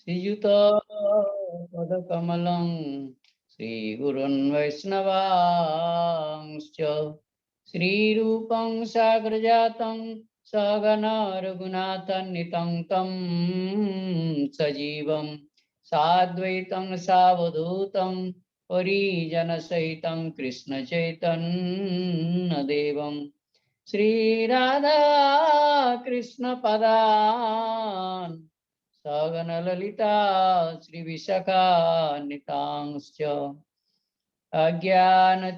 श्रीयुत पदकमलं श्रीगुरुन् वैष्णवांश्च श्रीरूपं साग्रजातं सहगण रघुनाथान्वितं तं सजीवं साद्वैतं सावधूतं परिजनसहितं कृष्णचैतन्यदेवं श्रीराधा कृष्णपदान् सगन ललिता श्री विशाखान्वितांश्च अज्ञानतिमिरान्धैश्च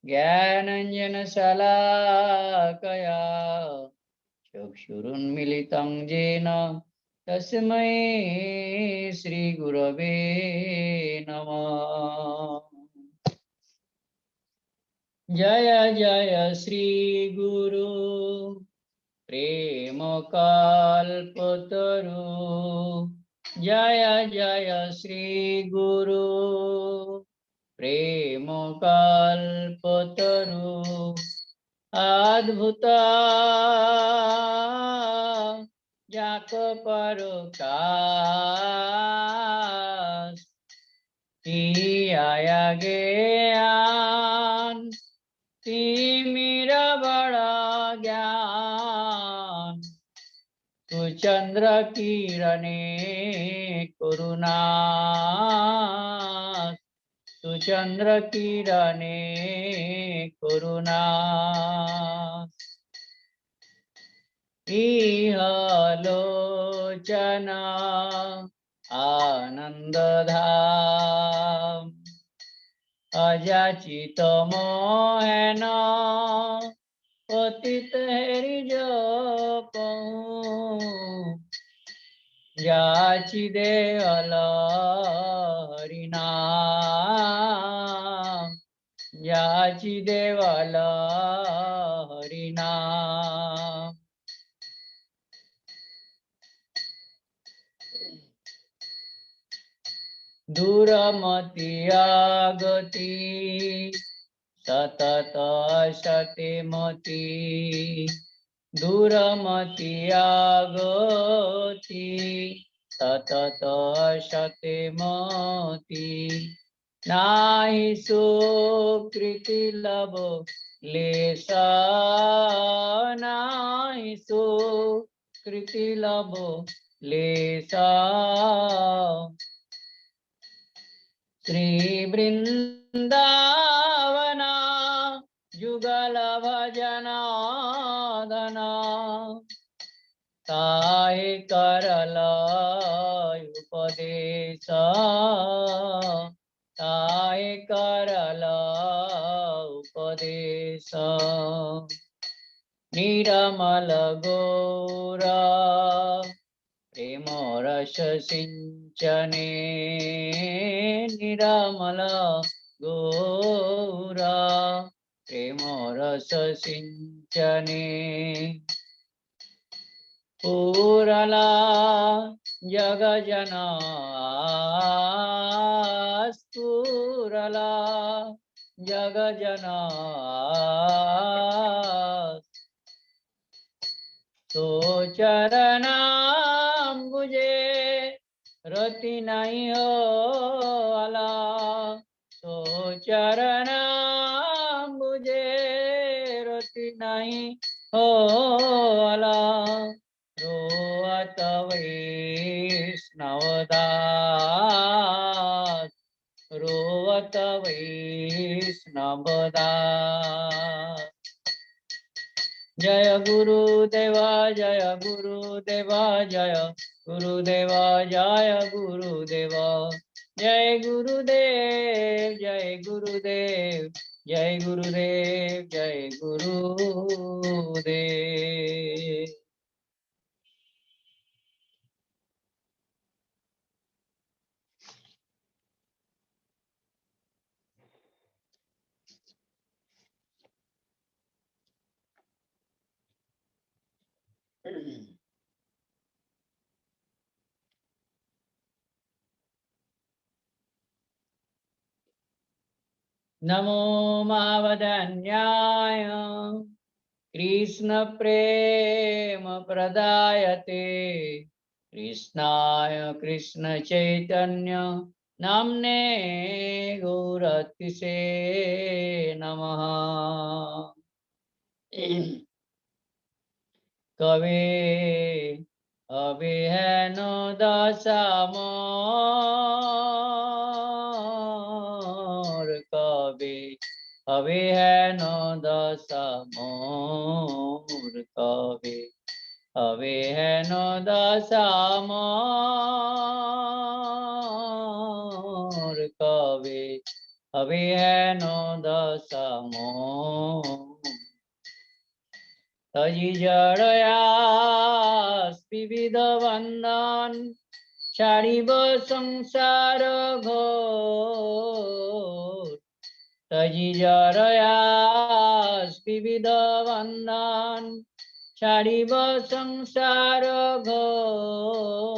ज्ञानञ्जनशलाकया चक्षुरुन्मिलितं येन तस्मै श्रीगुरवे नमः। जय जय श्री गुरु प्रेम कल्पतरु जय जय श्री गुरु प्रेम कल्पतरु अद्भुत जाक परोकाश आया ज्ञान तिमिरा बड़ा ज्ञान तू चंद्र किरणे करुणा तू चंद्र किरणे करुणा इहलोचना आनंदधाम अजाचित मोहन पतित हरिजप जाची देवल हरिनाम जाची देवल हरिनाम दूरमति आगति सतत सतिमति दूरमति आगति सतत सतिमति नाही सुकृति लभो लेसा नाही सुकृति लभो लेसा श्री वृंदावना जुगल भजनादना ताहि करल उपदेश ताहि करल उपदेश निरमल गौरा प्रेम रस सिंचने निरमल गौरा प्रेम रस सिंचने पूरला जग जना स्फुरला जग जना तो चरणाम्बुजे रति नहीं हो अला तो चरणाम्बुजे रति नहीं हो अला रोअत वैष्णवदास रोअत वैष्णवदास जय गुरुदेवा जय गुरुदेवा जय गुरुदेवा जय गुरुदेवा जय गुरुदेव जय गुरुदेव जय गुरुदेव जय गुरुदेव। नमो मावदन्याय कृष्ण प्रेम प्रदायते कृष्णाय कृष्ण चैतन्य नाम्ने गौरतिसे नमः। कवे अभिहन दशमोर कवे अभिहन दशमोर कवे अभिहन दशमोर कवे अभिहन दशमोर तजी जड़यास विविध बंधन छाड़िब संसार घोर तजी जड़यास विविध बंधन छाड़िब संसार घोर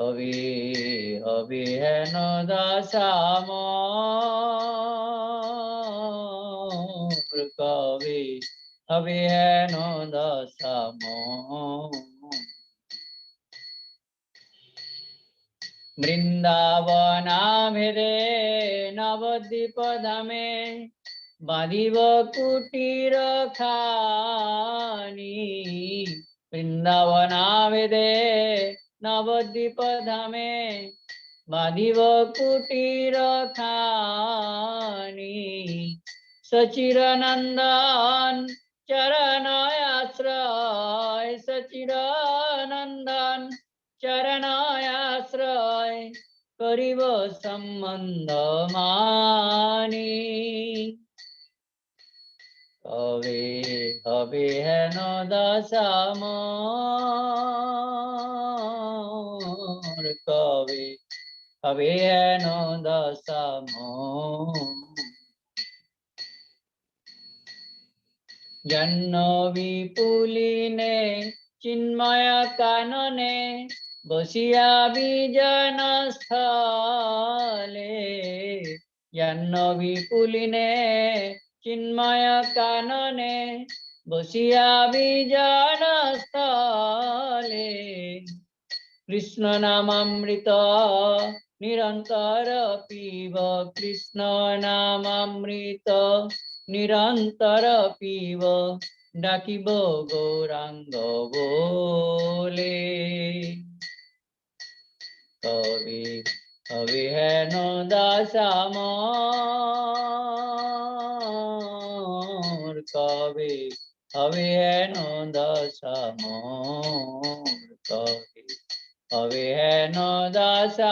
अभी अभी है न दशामोर कवि अभी है न दशामोर वृंदावना भेदे नवद्वीप धामे बांधिब कुटीर खानी वृंदावना भेदे नवद्वीप धामे बांधिब कुटीर खानी सचिरानंदन चरणयाश्रय सचिरानंदन चरणयाश्रय करिब संबंध मानी कवे हवे हेन दशामोर कवे हवे हेन दशामोर जन्म विपुलिने चिन्मय कानने बसिया विजन स्थले जन्म विपुलिने चिन्मय कानने बसिया विजन स्थले कृष्ण नामामृत निरंतर पीब कृष्ण नामामृत निरंतर पीब डाकिब गौरांग बोले कवि कवि है नो दशामोर कवि कवि है नो दशामोर कवि कवि है नो दशामोर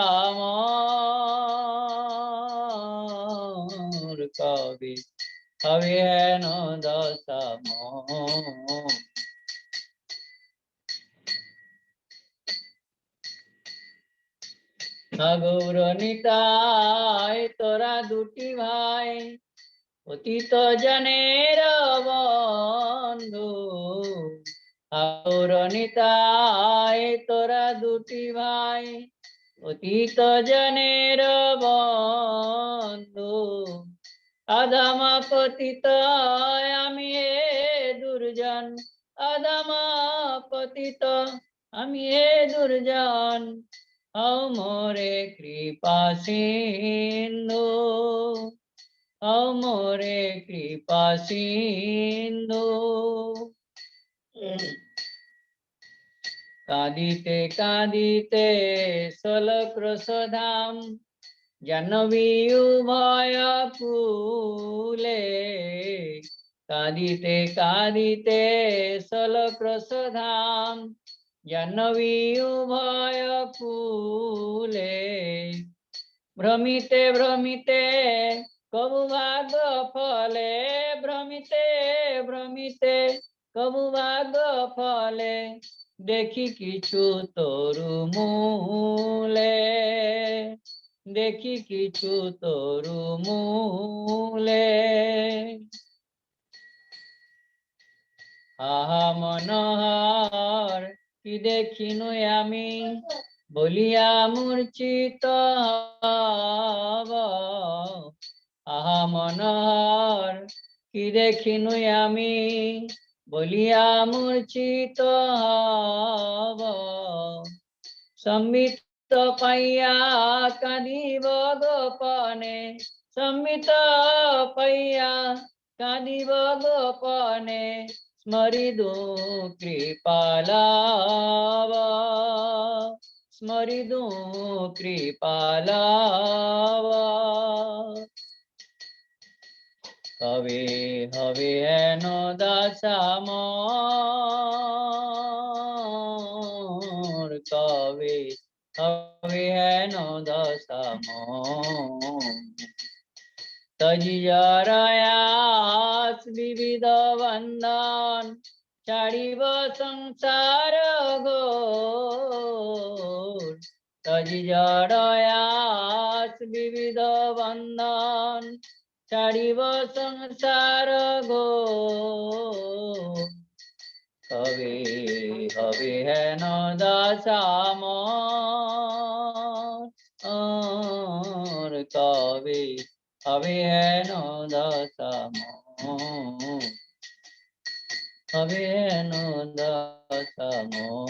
कवि कवि है नो दशामोर गौर निताय तोरा दुटी भाई অতীত জনের বন্ধু গৌর নিতাই তোরা দুটি ভাই অতীত জনের বন্ধু আধামা পতিত আমি হে দুর্জন আধামা পতিত আমি হে দুর্জন মোরে কৃপা সিন্ধু মোরে কৃপা সিন্ধু কাঁদিতে কাঁদিতে সলক্রোশধাম জাহ্নবী উভয় কূলে কাঁদিতে কাঁদিতে সলক্রোশধাম জাহ্নবী উভয় কূলে ভ্রমিতে ভ্রমিতে কবু ভাগ ফলে ভ্রমিতে ভ্রমিতে কবু ভাগ ফলে দেখি কিছু তরু মূলে দেখি কিছু তরু মূলে আহা মনোহর কি দেখিনু আমি বলিয়া মূর্ছিত হব আহা মনোহর কি দেখিনু আমি বলিয়া মূর্ছিত হব, সম্মিত পাইয়া কাঁদিব গোপনে, সম্মিত পাইয়া কাঁদিব গোপনে, স্মরিদু কৃপালাব, স্মরিদু কৃপালাব। কবে হবে হেন দশামর, কবে হবে হেন দশামর। তজিয়ারয়াস বিবিধ বন্ধন, ছাড়িব সংসার ঘোর। তজিয়ারয়াস বিবিধ বন্ধন, ছাড়িব সংসার ঘোর। কবে হবে হেন দশামর, কবে হবে হেন দশামর, হবে হেন দশামর।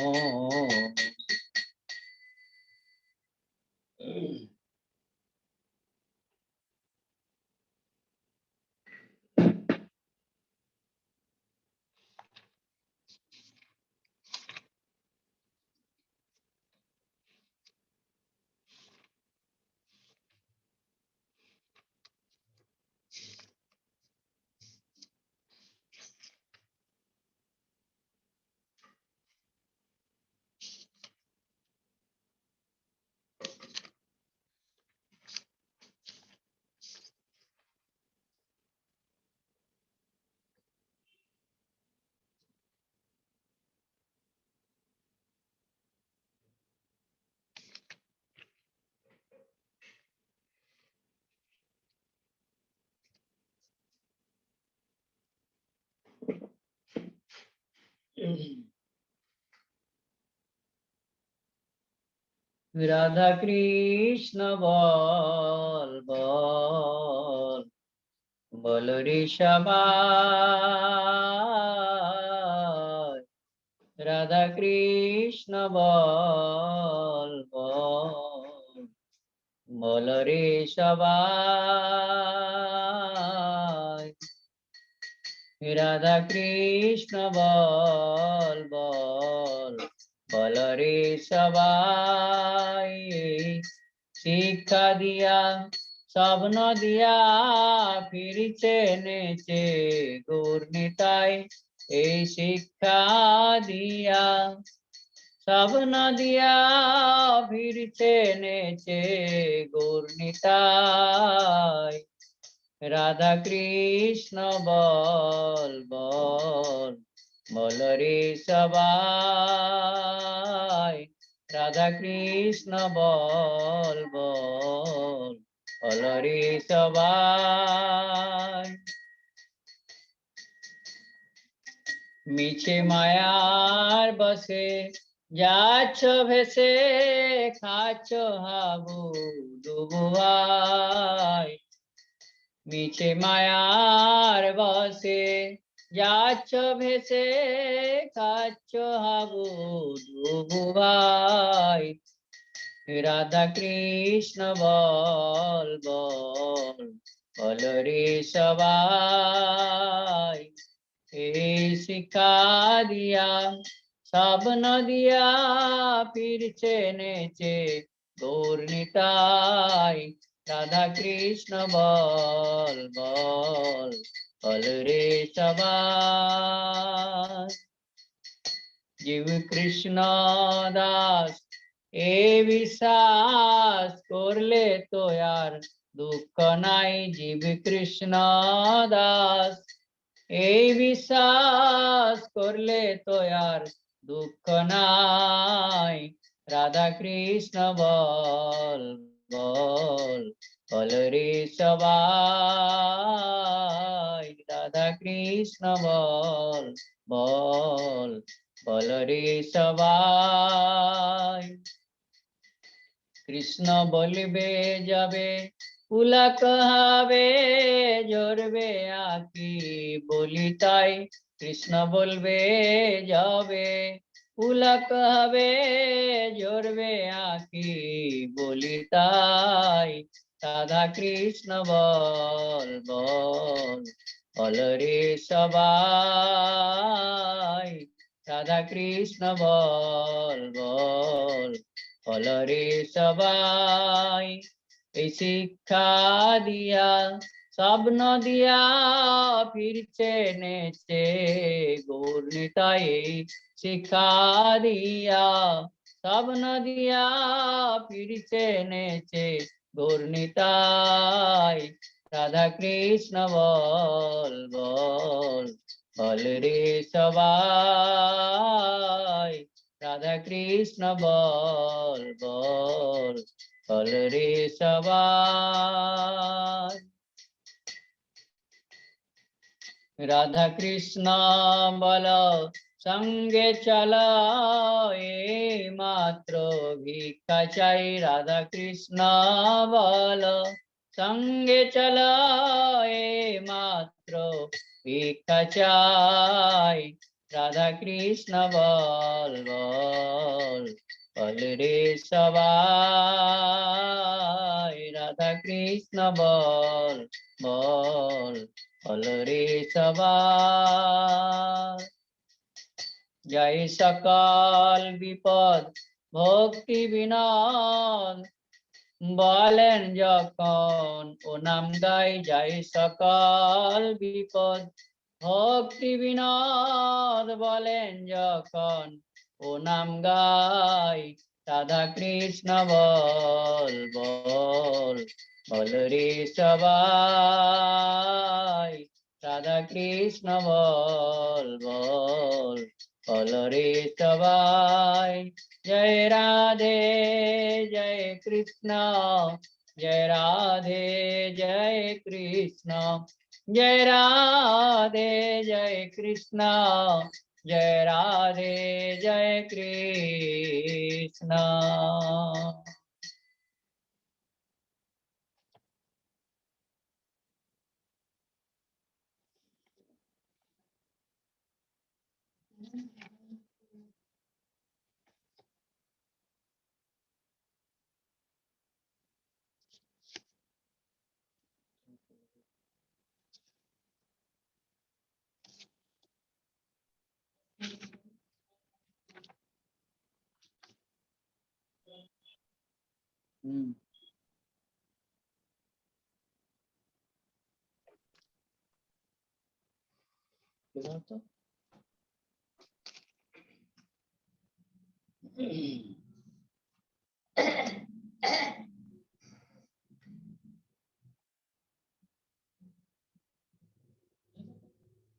রাধা কৃষ্ণ বল বল, বল রে সবাই। রাধা কৃষ্ণ বল বল, বল রে সবাই। রাধা কৃষ্ণ বল বল, বল রে সবাই। শিক্ষা দিয়া স্বপ্ন দিয়া ফিরছে নেচে গৌর নিতাই, এই শিক্ষা দিয়া স্বপ্ন দিয়া ফিরছে নেচে গৌর নিতাই। রাধা কৃষ্ণ বল বল, বল রে সবাই। রাধা কৃষ্ণ বল বল, বল রে সবাই। মিছে মায়ার বসে যাচ্ছ ভেসে, খাচ্ছ হাবু ডুবুয়াই। মিছে মায়ার বসে যাচ্ছ ভেসে, খাচ্ছ হাবু ডুবুয়াই। রাধা কৃষ্ণ বল বল, বল রে সবাই। এই শিক্ষা দিয়া স্বপ্ন দিয়া ফিরছে নেচে গৌর নিতাই। রাধা কৃষ্ণ বল বল, বল রে সবাই। জীব কৃষ্ণ দাস এ বিশ্বাস করলে তো আর দুঃখ নাই। জীব কৃষ্ণ দাস এই বিশ্বাস করলে তো আর দুঃখ নাই। রাধা কৃষ্ণ বল বল, বল রে সবাই। রাধা কৃষ্ণ বল বল, বল রে সবাই। কৃষ্ণ বলবে যাবে পুলক হবে ঝরবে আঁখি, বলি তাই কৃষ্ণ বলবে যাবে। পুলক হবে ঝরবে আঁখি, বলি তাই রাধা কৃষ্ণ বল বল, বল রে সবাই রাধা কৃষ্ণ বল বল, বল রে সবাই। এই শিক্ষা দিয়া স্বপ্ন দিয়া ফিরছে নেচে গৌর নিতাই, শিক্ষা দিয়া স্বপ্ন দিয়া ফিরছে নেচে গৌর নিতাই রাধা কৃষ্ণ বল বল, বল রে সবাই রাধা কৃষ্ণ বল বল, বল রে সবাই। রাধা কৃষ্ণ বল সঙ্গে চলো, এই মাত্র ভিক্ষা চাই। রাধা কৃষ্ণ বল সঙ্গে চলো, এই মাত্র ভিক্ষা চাই। রাধা কৃষ্ণ বল বল, বল রে সবাই রাধা কৃষ্ণ বল বল, বল রে সবাই। জয় সকল বিপদ ভক্তি বিনোদ, বলেন যখন ও নাম গাই। জয় সকল বিপদ ভক্তি বিনোদ, বলেন যখন ও নাম গাই। রাধা কৃষ্ণ বল বল, বল রে সবাই রাধা কৃষ্ণ বল বল, বল রে সবাই। জয় রাধে জয় কৃষ্ণ, जय राधे जय कृष्ण, जय राधे जय कृष्ण, जय राधे जय कृष्ण।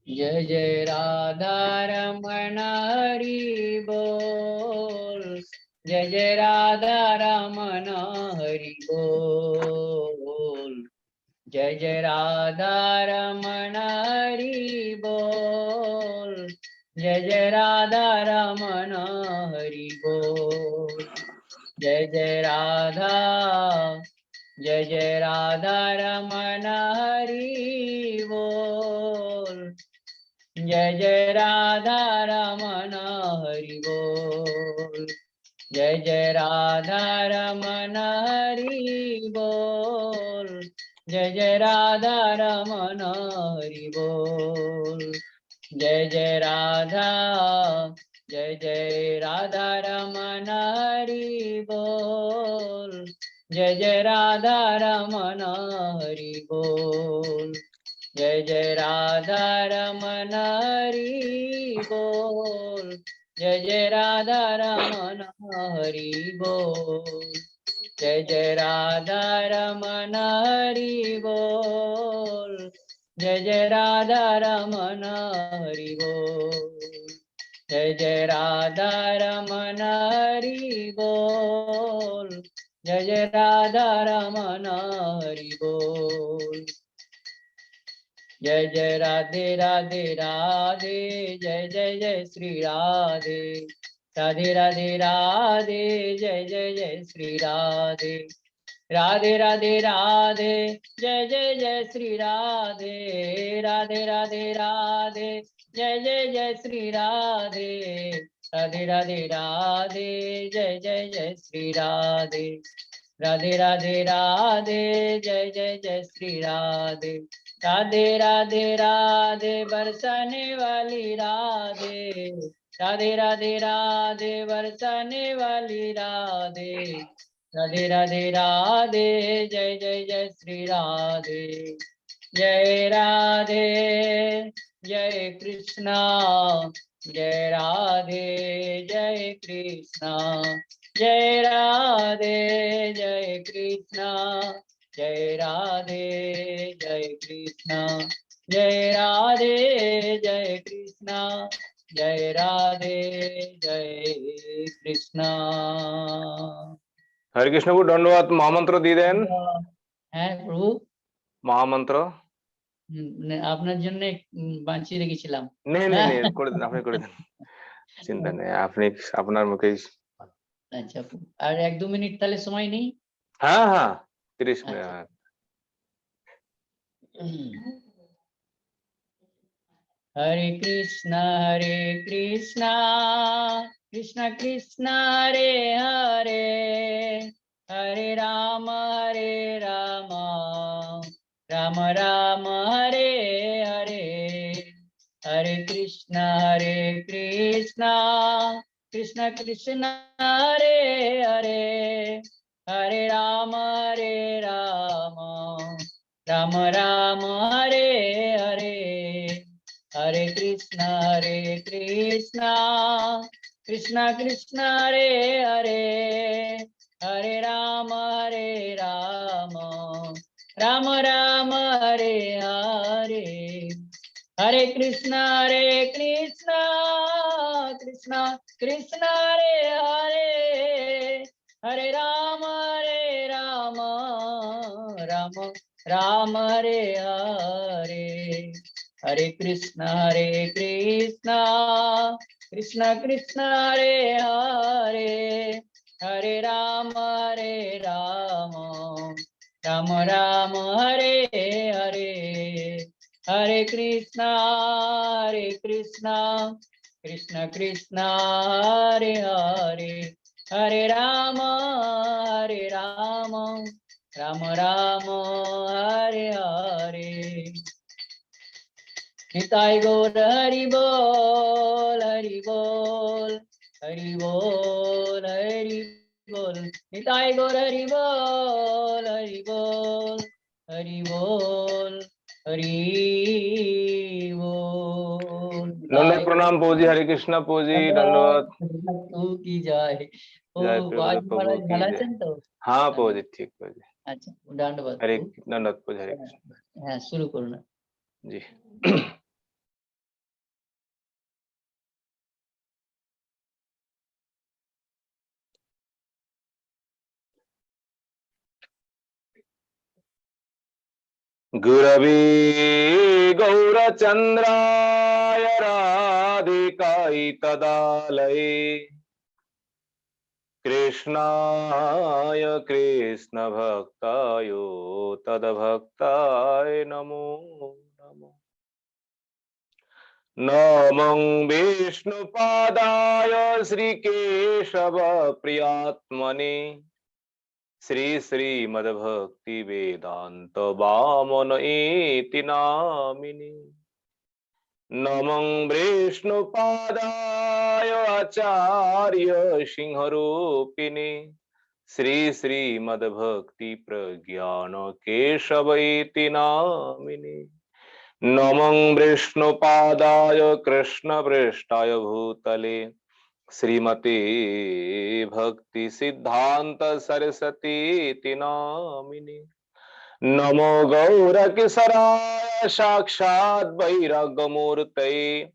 जय जय राधा रमण हरि बोल, जय जय राधा रमण हरि बोल, जय जय राधा रमण हरि बोल, जय जय राधा रमण हरि बोल, जय जय राधा जय जय राधा रमण हरि बोल, जय जय राधा रमण हरि बोल, जय जय राधा रमण हरि बोल, जय जय राधा रमण हरि बोल, जय जय राधा जय राधा रमण हरि बोल, जय जय राधा रमण हरि बोल, जय जय राधा रमण हरि बोल, जय जय राधा रमण हरि बोल, जय जय राधा रमण हरि बोल, जय जय राधा रमण हरि बोल, जय जय राधा रमण हरि बोल, जय जय राधा रमण हरि बोल, जय जय राधे राधे राधे, जय जय जय श्री राधे, राधे राधे राधे, जय जय जय श्री राधे, राधे राधे राधे जय जय जय श्री राधे, राधे राधे राधे जय जय जय श्री राधे, राधे राधे राधे जय जय जय श्री राधे, राधे राधे राधे जय जय जय श्री राधे, राधे राधे राधे बरसाने वाली राधे, राधे राधे राधे बरसाने वाली राधे, राधे राधे राधे जय जय जय श्री राधे, जय राधे जय कृष्णा, जय राधे जय कृष्णा, जय राधे जय कृष्णा, जय राधे जय कृष्णा, जय राधे जय कृष्णा, जय राधे जय कृष्णा। हरे कृष्ण को दंडवत। महामंत्र दी दें। হ্যাঁ প্রভু, महामंत्र আপনার জন্য বাঁচিয়ে রেখেছিলাম। नहीं नहीं नहीं করে দেন, আপনি করে দেন, চিন্তা নেই, আপনি আপনার মুখেই। আচ্ছা, আর 1-2 মিনিট তাহলে সময় নেই। হ্যাঁ হ্যাঁ 30 মিনিট। हरे कृष्णा कृष्ण कृष्ण हरे हरे, हरे राम राम राम हरे हरे, हरे कृष्णा कृष्ण कृष्ण हरे हरे, हरे राम राम राम हरे हरे, हरे कृष्णा कृष्ण कृष्ण हरे हरे, हरे राम राम राम हरे हरे, हरे कृष्णा कृष्ण कृष्ण हरे हरे, हरे राम राम राम हरे हरे, हरे कृष्णा कृष्ण कृष्ण हरे हरे, हरे राम राम राम हरे हरे, हरे कृष्णा कृष्ण कृष्ण हरे हरे, हरे राम राम राम हरे हरे। निताय गौर हरि बोल हरि बोल, हरि बोल हरि बोल, निताय गौर हरि बोल हरि बोल, हरि बोल हरि बोल। दंडवत प्रणाम पूजी। हरे कृष्ण पूजी। दंडवत। तू की जाए। ও जय বাজ प्रभु মহারাজ की ভালো जय। আছেন তো? हाँ पूजी ठीक पूजी। আচ্ছা, দণ্ডবাদ हरे প্রভু। दंडवत पूजी। हरे कृष्ण হ্যাঁ, শুরু করুন। जी। गुरवे गौरचन्द्राय राधिकायै तदालये, कृष्णाय कृष्णभक्ताय तद्भक्ताय नमो नमः। नमो विष्णुपादाय श्रीकेशवप्रियात्मने, श्री श्रीमद्भक्ति वेदांत वामन इति नामिने। नमो विष्णुपादाय आचार्य सिंहरूपिणे, श्री श्रीमद्भक्ति प्रज्ञान केशव इति नामिने। नमो विष्णुपादाय कृष्णपृष्ठाय भूतले, श्रीमते भक्ति सिद्धांत सरस्वती नामिने। नमो गौरकिशोराय साक्षात् वैराग्यमूर्तये,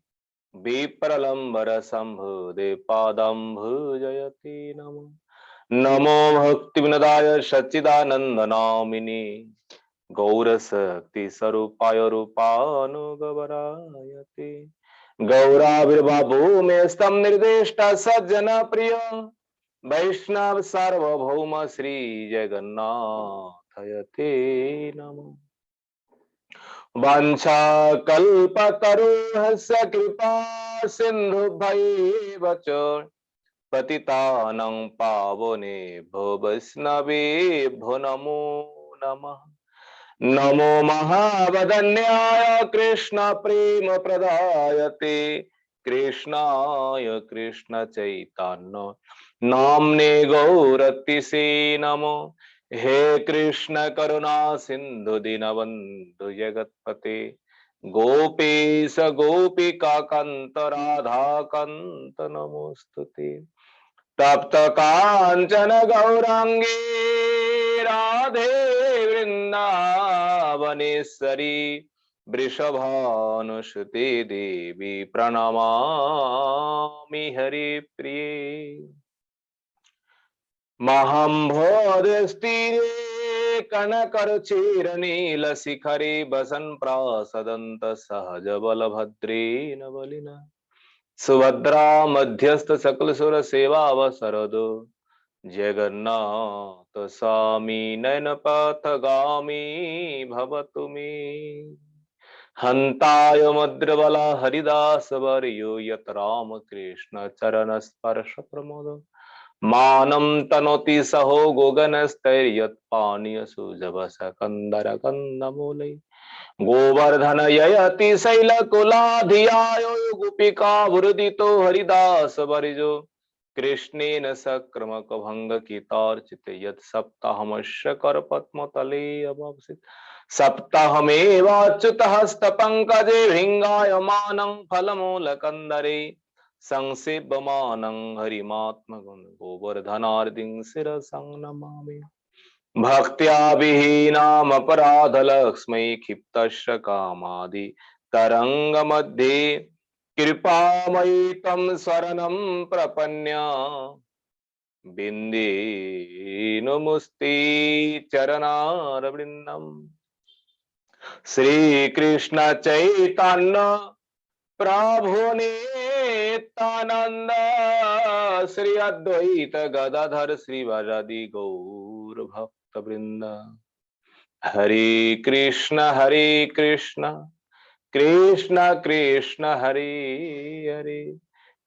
विप्रलम्बर शंभुदे पादं भुजयति नमो। नमो भक्ति विनोदाय सच्चिदानंद नामिने, गौरशक्ति स्वरूपाय वैष्णव सार्वभौम श्री जगन्नाथयते नमः। वाञ्छा कल्पतरुर्हस्य कृपा सिन्धुभ्यैव च पतितानां पावनेभ्यो वैष्णवेभ्यो नमो नमः। नमो महावदन्याय कृष्ण प्रेम प्रदायते कृष्णाय कृष्ण चैतन्य नाम्ने गौरतिसे नमो। हे कृष्ण करुणा सिंधु दीनबंधु जगतपते गोपेश गोपिका कांत राधा कांत नमोस्तुते। तप्त कांचन गौरांगी राधे वृंदावनेश्वरी वृषभानुसुते देवी प्रणमामि हरिप्रिये। महम्भोदस्तीरे कनकरुचिरनीलशिखरे वसन् प्रासदन्त सहज बलभद्रेण बलिना सुभद्रा मध्यस्थ सकल सुर सेवा अवसरदो जगन्नाथ स्वामी नयनपथगामी भवतु मे। हन्ताय मद्रबला हरिदास वर्यो यत राम कृष्ण चरण स्पर्श प्रमोद मानं तनोति सहो गोगनस्तैर्यत् पानीय सुजभ सकंदर कंदमूले गोवर्धन ययति शैलकुलाधियायो गोपिका वृदितो हरिदास वर्जो कृष्णेन सक्रमक भंग कीतार्चित यत् सप्ताहमस्य करपद्मतले अवाप्सित सप्ताहमेवाच्युतः हस्तपङ्कजे भिङ्गायमानं फलमूलकन्दरे संसेव्यमानं हरिमात्मगुण गोवर्धनार्दिं शिरसं नमामि। भक्त्या विहीनामपराधलक्ष्मै क्षिप्तस्य कामादि तरङ्गमध्ये कृपामयि तं शरणं प्रपन्या बिन्देनुमुस्ति चरणारविन्दम्। श्रीकृष्ण चैतन्य प्रभु नित्यानंद श्री अद्वैत गदाधर श्रीवासादि गौर भक्त वृंद। हरे कृष्ण कृष्ण कृष्ण हरे हरे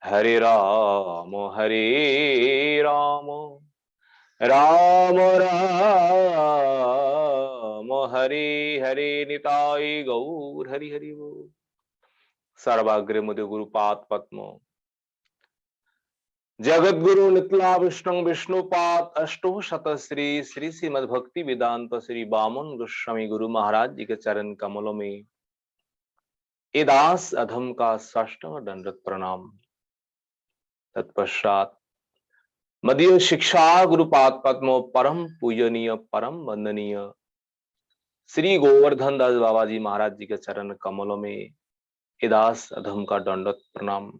हरे राम राम राम हरे हरे निताय गौर हरि हरि बोल। सर्वाग्रे मुदे गुरुपाद पद्मो जगत गुरु नितला विष्णु विष्णुपाद अष्टो शत श्री श्री श्रीमद भक्ति वेदांत श्री बामन गोस्वामी गुरु महाराज जी के चरण कमलों में ए दास अधम का साष्टांग दंडवत प्रणाम। तत्पश्चात मदीय शिक्षा गुरुपाद पद्मो परम पूजनीय परम वंदनीय श्री गोवर्धन दास बाबा जी महाराज जी के चरण कमलों में ए दास अधम का दंडवत प्रणाम।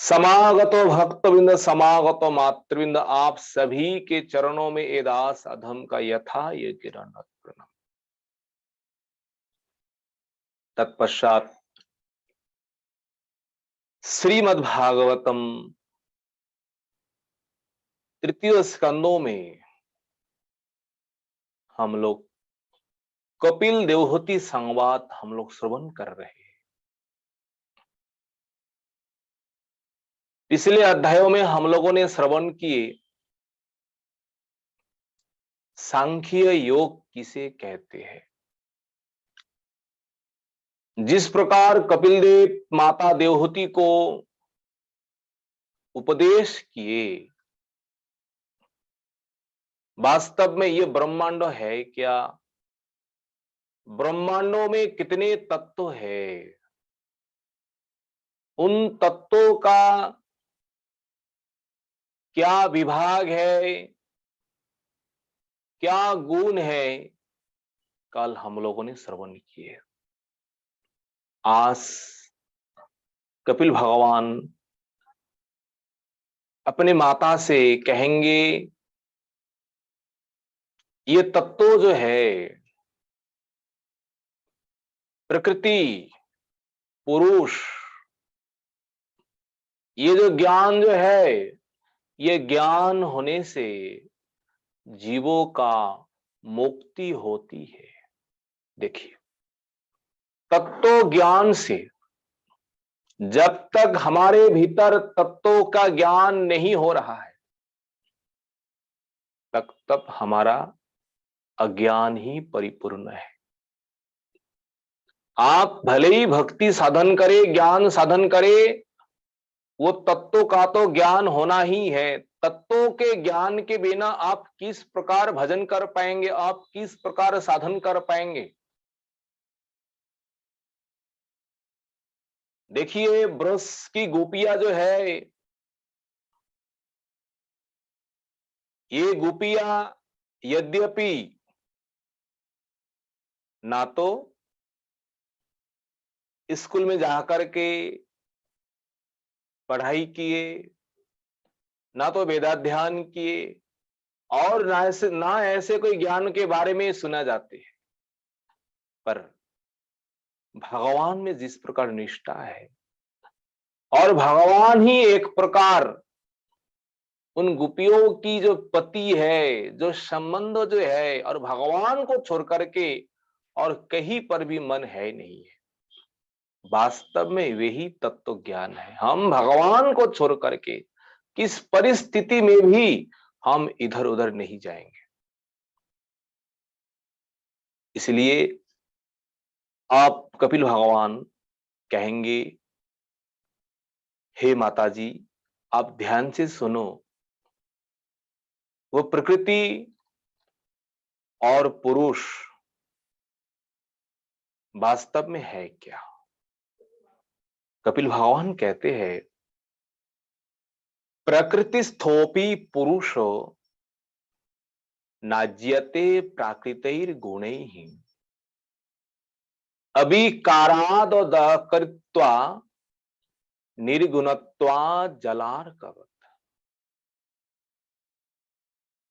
समागतो भक्तवृंद समागतो मातृवृंद आप सभी के चरणों में ए दास अधम का यथा योग्य दंडवत प्रणाम। तत्पश्चात श्रीमद् भागवतम तृतीय स्कंदों में हम लोग कपिल देवहूति संवाद हम लोग श्रवण कर रहे हैं। पिछले अध्यायों में हम लोगों ने श्रवण किए सांख्य योग किसे कहते हैं। जिस प्रकार कपिल देव माता देवहूति को उपदेश किए, वास्तव में ये ब्रह्मांड है क्या, ब्रह्मांडों में कितने तत्व है, उन तत्वों का क्या विभाग है, क्या गुण है, कल हम लोगों ने श्रवण किए। आज कपिल भगवान अपने माता से कहेंगे ये तत्व जो है, प्रकृति, पुरुष, ये जो ज्ञान जो है ये ज्ञान होने से जीवों का मुक्ति होती है। देखिए, तत्व ज्ञान से जब तक हमारे भीतर तत्वों का ज्ञान नहीं हो रहा है, तब हमारा अज्ञान ही परिपूर्ण है। आप भले ही भक्ति साधन करें, ज्ञान साधन करें, वो तत्वों का तो ज्ञान होना ही है। तत्वों के ज्ञान के बिना आप किस प्रकार भजन कर पाएंगे, आप किस प्रकार साधन कर पाएंगे? देखिए, ब्रज की गोपियां जो है, ये गोपियां यद्यपि ना तो स्कूल में जाकर के पढ़ाई किए, ना तो वेदाध्ययन किए, और ना ऐसे कोई ज्ञान के बारे में सुना जाते हैं, पर भगवान में जिस प्रकार निष्ठा है, और भगवान ही एक प्रकार उन गोपियों की जो पति है, जो संबंध जो है, और भगवान को छोड़ करके और कहीं पर भी मन है नहीं है। वास्तव में वही तत्व ज्ञान है। हम भगवान को छोड़ करके किस परिस्थिति में भी हम इधर उधर नहीं जाएंगे। इसलिए आप कपिल भगवान कहेंगे, हे माता जी, आप ध्यान से सुनो, वो प्रकृति और पुरुष वास्तव में है क्या? कपिल भगवान कहते हैं, प्रकृति स्थोपी पुरुषो नाज्यते प्राकृतैर गुणैः अभिकाराद कृत्वा निर्गुणत्वा जलार्कवत्।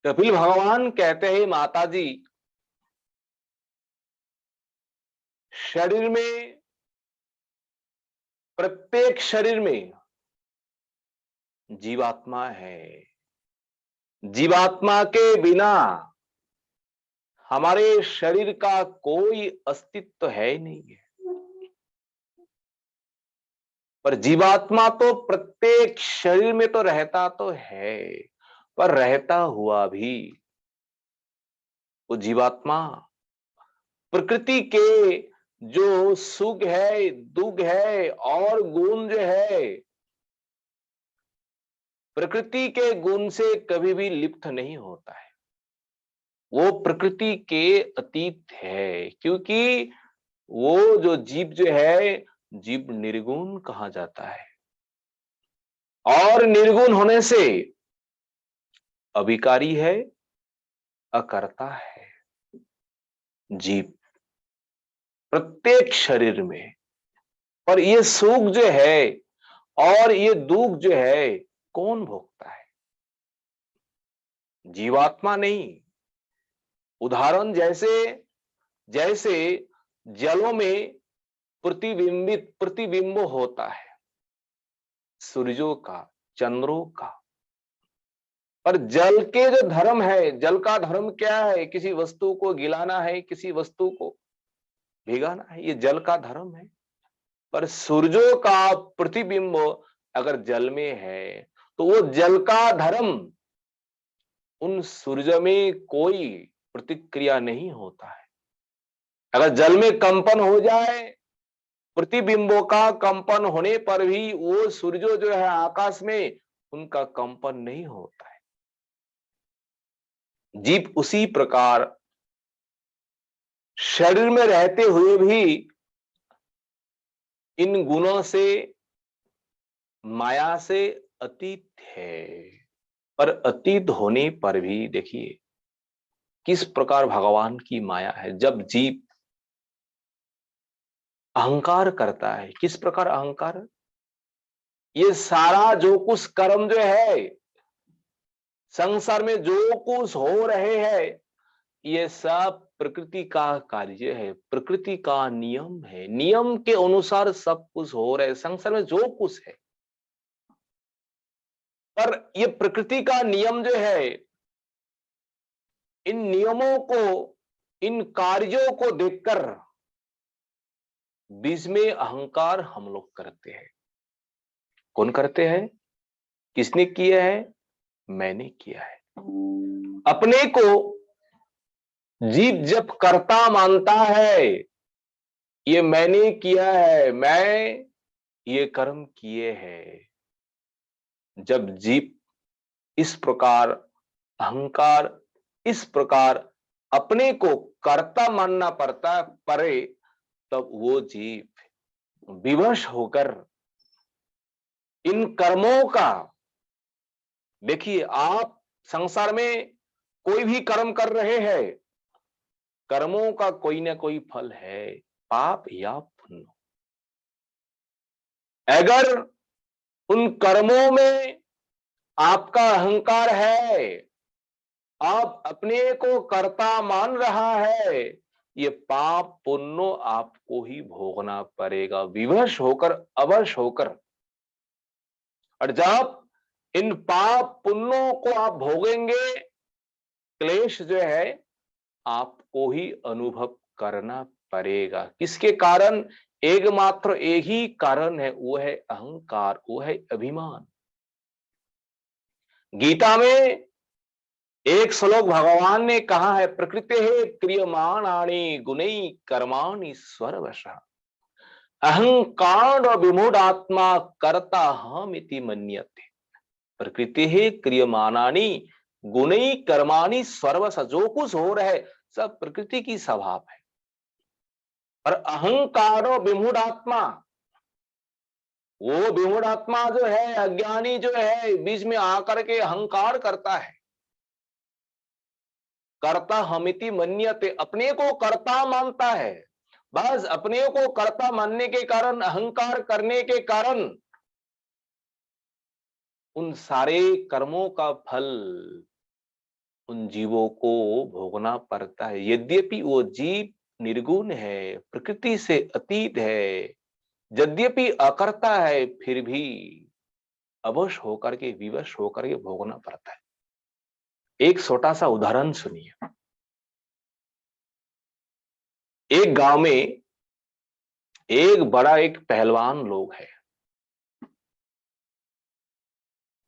कपिल भगवान कहते हैं, माता जी, शरीर में, प्रत्येक शरीर में जीवात्मा है। जीवात्मा के बिना हमारे शरीर का कोई अस्तित्व है नहीं है। पर जीवात्मा तो प्रत्येक शरीर में तो रहता तो है, पर रहता हुआ भी वो जीवात्मा प्रकृति के जो सुख है, दुख है और गुण जो है, प्रकृति के गुण से कभी भी लिप्त नहीं होता है। वो प्रकृति के अतीत है, क्योंकि वो जो जीव जो है, जीव निर्गुण कहा जाता है। और निर्गुण होने से अविकारी है, अकर्ता है। जीव प्रत्येक शरीर में, और ये सुख जो है और ये दुख जो है, कौन भोगता है? जीवात्मा नहीं। उदाहरण जैसे जैसे जलों में प्रतिबिंब होता है, सूर्यों का, चंद्रों का। पर जल के जो धर्म है, जल का धर्म क्या है? किसी वस्तु को गिलाना है, किसी वस्तु को भिगाना है, ये जल का धर्म है। पर सूर्यों का प्रतिबिंब अगर जल में है, तो वो जल का धर्म, उन सूर्य में कोई प्रतिक्रिया नहीं होता है। अगर जल में कंपन हो जाए, प्रतिबिंबों का कंपन होने पर भी वो सूर्य जो है आकाश में, उनका कंपन नहीं होता है। जीव उसी प्रकार शरीर में रहते हुए भी इन गुणों से, माया से अतीत है। पर अतीत होने पर भी देखिए किस प्रकार भगवान की माया है। जब जीव अहंकार करता है, किस प्रकार अहंकार, ये सारा जो कुछ कर्म जो है, संसार में जो कुछ हो रहे हैं, ये सब प्रकृति का कार्य है, प्रकृति का नियम है। नियम के अनुसार सब कुछ हो रहा है। संसार में जो कुछ है, पर ये प्रकृति का नियम जो है, इन नियमों को, इन कार्यों को देखकर बीच में अहंकार हम लोग करते हैं। कौन करते हैं? किसने किया है? मैंने किया है। अपने को जीव जब कर्ता मानता है, ये मैंने किया है, मैं ये कर्म किए हैं, जब जीव इस प्रकार अहंकार, इस प्रकार अपने को कर्ता मानना पड़ता पड़े, तब वो जीव विवश होकर इन कर्मों का, देखिए आप संसार में कोई भी कर्म कर रहे हैं, कर्मों का कोई ना कोई फल है, पाप या पुण्य। अगर उन कर्मों में आपका अहंकार है, आप अपने को कर्ता मान रहा है, ये पाप पुण्य आपको ही भोगना पड़ेगा, विवश होकर, अवश होकर। और जब इन पाप पुण्यों को आप भोगेंगे, क्लेश जो है आपको ही अनुभव करना पड़ेगा। किसके कारण? एकमात्र एक ही कारण है, वो है अहंकार, वो है अभिमान। गीता में एक श्लोक भगवान ने कहा है, प्रकृति है क्रियमाणानि गुणैः कर्माणि सर्वशः अहंकार विमूढ़ात्मा कर्ता हमिति मन्यते। प्रकृति है क्रियमाणानि गुणैः कर्माणि सर्वशः, जो कुछ हो रहा है सब प्रकृति की स्वभाव है। और अहंकार और विमूढ़ात्मा, वो विमूढ़ात्मा जो है, अज्ञानी जो है, बीच में आकर के अहंकार करता है। कर्ता हमिति मन्यते, अपने को कर्ता मानता है। बस अपने को कर्ता मानने के कारण, अहंकार करने के कारण उन सारे कर्मों का फल उन जीवों को भोगना पड़ता है। यद्यपि वो जीव निर्गुण है, प्रकृति से अतीत है, यद्यपि अकर्ता है, फिर भी अवश होकर के, विवश होकर के भोगना पड़ता है। एक छोटा सा उदाहरण सुनिए। एक गांव में एक बड़ा एक पहलवान लोग है।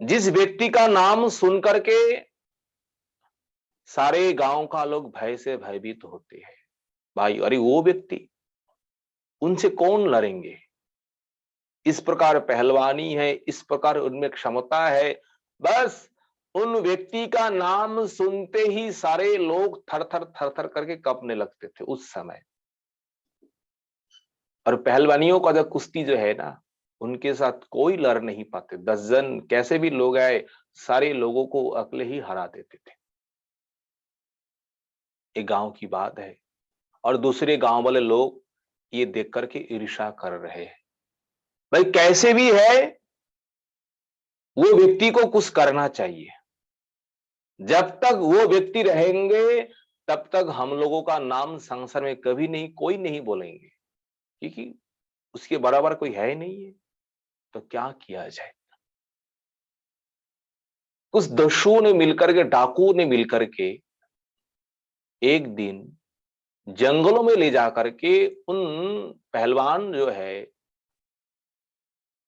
जिस व्यक्ति का नाम सुनकर के सारे गांव का लोग भय से भयभीत होते हैं। भाई, अरे वो व्यक्ति, उनसे कौन लड़ेंगे? इस प्रकार पहलवानी है, इस प्रकार उनमें क्षमता है। बस उन व्यक्ति का नाम सुनते ही सारे लोग थर थर करके कांपने लगते थे उस समय। और पहलवानियों का जो कुश्ती जो है ना, उनके साथ कोई लड़ नहीं पाते। 10 जन कैसे भी लोग आए, सारे लोगों को अकेले ही हरा देते थे। एक गांव की बात है, और दूसरे गांव वाले लोग ये देख करके ईर्ष्या कर रहे हैं। भाई कैसे भी है, वो व्यक्ति को कुछ करना चाहिए। जब तक वो व्यक्ति रहेंगे, तब तक हम लोगों का नाम संसार में कभी नहीं, कोई नहीं बोलेंगे, क्योंकि उसके बराबर कोई है ही नहीं है। तो क्या किया जाए? कुछ दस्युओं ने मिलकर के, डाकुओं ने मिलकर के एक दिन जंगलों में ले जाकर के उन पहलवान जो है,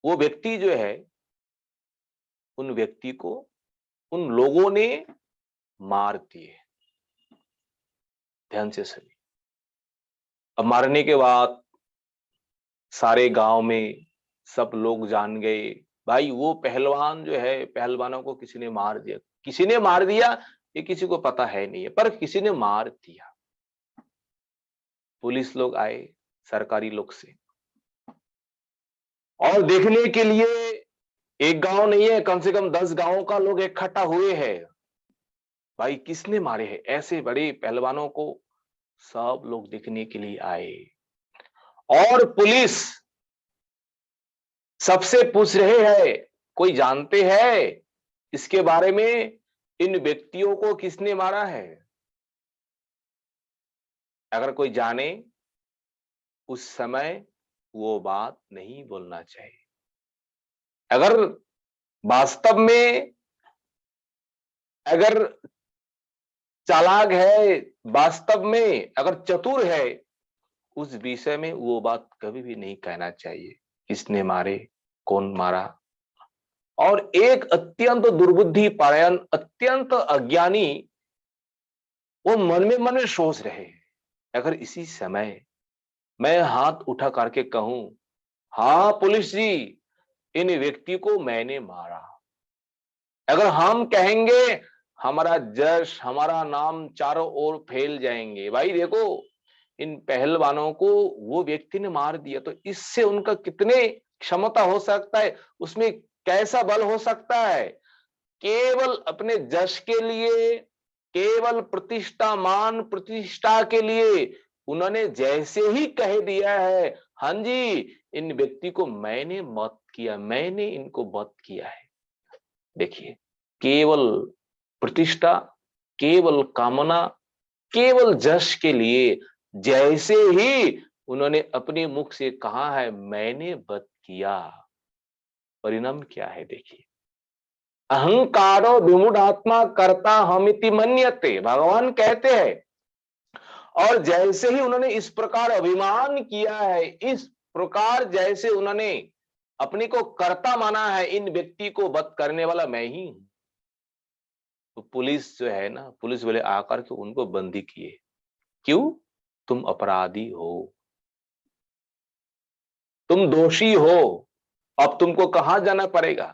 वो व्यक्ति जो है, उन व्यक्ति को उन लोगों ने मार दिए। ध्यान से सुनिए। अब मारने के बाद सारे गांव में सब लोग जान गए, भाई वो पहलवान जो है, पहलवानों को किसी ने मार दिया। किसी ने मार दिया ये किसी को पता है नहीं है, पर किसी ने मार दिया। पुलिस लोग आए, सरकारी लोग से, और देखने के लिए एक गांव नहीं है, कम से कम 10 गांवों का लोग इकट्ठा हुए हैं। भाई किसने मारे हैं ऐसे बड़े पहलवानों को? सब लोग देखने के लिए आए। और पुलिस सबसे पूछ रहे हैं, कोई जानते हैं इसके बारे में, इन व्यक्तियों को किसने मारा है? अगर कोई जाने, उस समय वो बात नहीं बोलना चाहिए। अगर वास्तव में अगर चालाक है, वास्तव में अगर चतुर है, उस विषय में वो बात कभी भी नहीं कहना चाहिए, किसने मारे, कौन मारा। और एक अत्यंत दुर्बुद्धि परायण, अत्यंत अज्ञानी, वो मन में सोच रहे हैं, अगर इसी समय मैं हाथ उठा करके कहूं, हाँ पुलिस जी, इन व्यक्ति को मैंने मारा, अगर हम कहेंगे, हमारा जश, हमारा नाम चारों ओर फैल जाएंगे, भाई देखो इन पहलवानों को वो व्यक्ति ने मार दिया, तो इससे उनका कितने क्षमता हो सकता है, उसमें कैसा बल हो सकता है। केवल अपने जश के लिए, केवल प्रतिष्ठा, मान प्रतिष्ठा के लिए उन्होंने जैसे ही कह दिया है, हाँ जी इन व्यक्ति को मैंने मत किया, मैंने इनको वध किया है। देखिए, केवल प्रतिष्ठा, केवल कामना, केवल जश के लिए जैसे ही उन्होंने अपने मुख से कहा है मैंने वध किया, परिणाम क्या है देखिए। अहंकारो विमूढ़ात्मा कर्ता हमिति मन्यते, भगवान कहते हैं। और जैसे ही उन्होंने इस प्रकार अभिमान किया है, इस प्रकार जैसे उन्होंने अपने को कर्ता माना है, इन व्यक्ति को वध करने वाला मैं ही हूं, तो पुलिस जो है ना, पुलिस वाले आकर के उनको बंदी किए। क्यों? तुम अपराधी हो, तुम दोषी हो, अब तुमको कहां जाना पड़ेगा,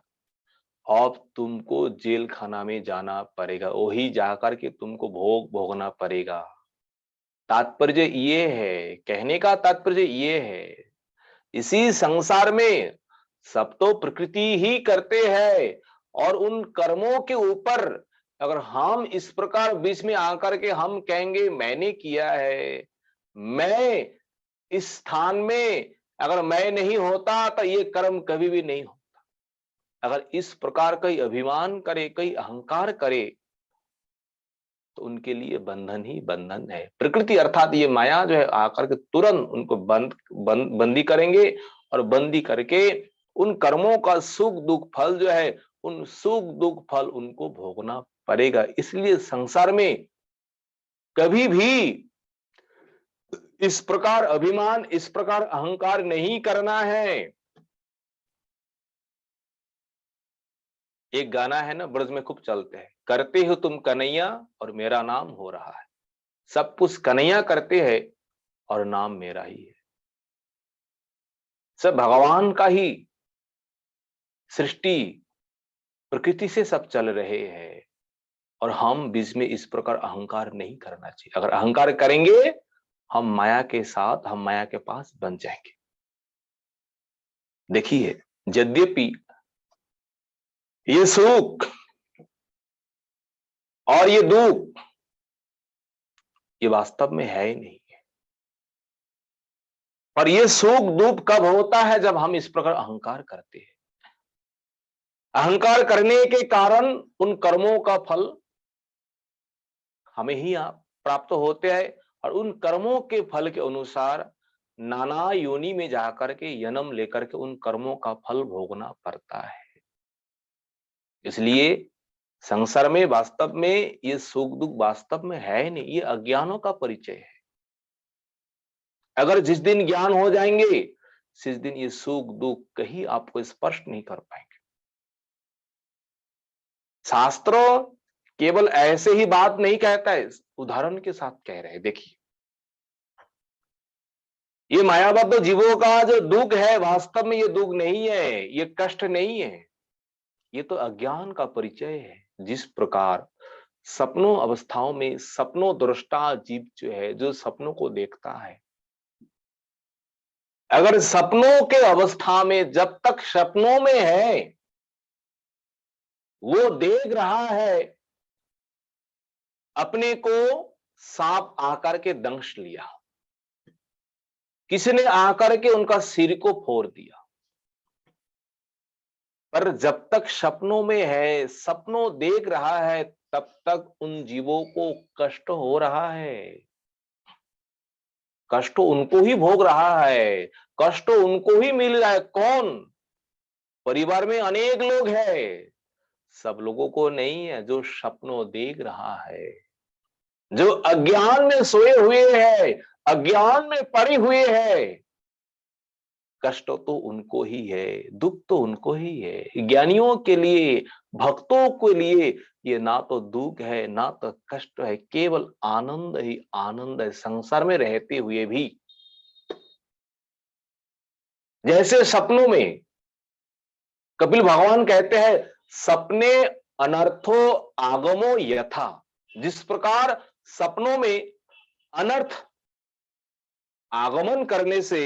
अब तुमको जेल खाना में जाना पड़ेगा, वही जाकर के तुमको भोग भोगना पड़ेगा। तात्पर्य ये है, कहने का तात्पर्य ये है, इसी संसार में सब तो प्रकृति ही करते हैं, और उन कर्मों के ऊपर अगर हम इस प्रकार बीच में आकर के हम कहेंगे मैंने किया है, मैं इस स्थान में अगर मैं नहीं होता तो ये कर्म कभी भी नहीं होता, अगर इस प्रकार कई अभिमान करे, कई अहंकार करे, तो उनके लिए बंधन ही बंधन है। प्रकृति अर्थात ये माया जो है आकर के तुरंत उनको बंदी करेंगे, और बंदी करके उन कर्मों का सुख दुख फल जो है, उन सुख दुख फल उनको भोगना पड़ेगा। इसलिए संसार में कभी भी इस प्रकार अभिमान, इस प्रकार अहंकार नहीं करना है। एक गाना है ना, ब्रज में खूब चलते हैं, करते हो तुम कन्हैया और मेरा नाम हो रहा है। सब कुछ कन्हैया करते हैं और नाम मेरा ही है। सब भगवान का ही सृष्टि, प्रकृति से सब चल रहे हैं, और हम बीच में इस प्रकार अहंकार नहीं करना चाहिए। अगर अहंकार करेंगे, हम माया के साथ, हम माया के पास बन जाएंगे। देखिए, यद्यपि ये सुख और ये दुख ये वास्तव में है ही नहीं है, पर ये सुख दुख कब होता है, जब हम इस प्रकार अहंकार करते हैं। अहंकार करने के कारण उन कर्मों का फल हमें ही प्राप्त होते हैं, और उन कर्मों के फल के अनुसार नाना योनि में जाकर के जन्म लेकर के उन कर्मों का फल भोगना पड़ता है। इसलिए संसार में वास्तव में ये सुख दुख वास्तव में है नहीं, ये अज्ञानों का परिचय है। अगर जिस दिन ज्ञान हो जाएंगे, जिस दिन ये सुख दुख कहीं आपको स्पर्श नहीं कर पाएंगे। शास्त्रों केवल ऐसे ही बात नहीं कहता है, उदाहरण के साथ कह रहे हैं। देखिए, ये मायाबद्ध जीवों का जो दुख है, वास्तव में ये दुख नहीं है, ये कष्ट नहीं है, ये तो अज्ञान का परिचय है। जिस प्रकार सपनों अवस्थाओं में सपनों दृष्टा जीव जो है, जो सपनों को देखता है, अगर सपनों के अवस्था में जब तक सपनों में है, वो देख रहा है अपने को सांप आकर के दंश लिया, किसी ने आकर के उनका सिर को फोड़ दिया, पर जब तक सपनों में है, सपनों देख रहा है, तब तक उन जीवों को कष्ट हो रहा है, कष्ट उनको ही भोग रहा है, कष्ट उनको ही मिल रहा है। कौन? परिवार में अनेक लोग हैं, सब लोगों को नहीं है जो सपनों देख रहा है, जो अज्ञान में सोए हुए हैं, अज्ञान में पड़े हुए हैं। कष्ट तो उनको ही है, दुख तो उनको ही है। ज्ञानियों के लिए, भक्तों के लिए ये ना तो दुख है ना तो कष्ट है, केवल आनंद ही आनंद है संसार में रहते हुए भी। जैसे सपनों में कपिल भगवान कहते हैं, सपने अनर्थो आगमो यथा। जिस प्रकार सपनों में अनर्थ आगमन करने से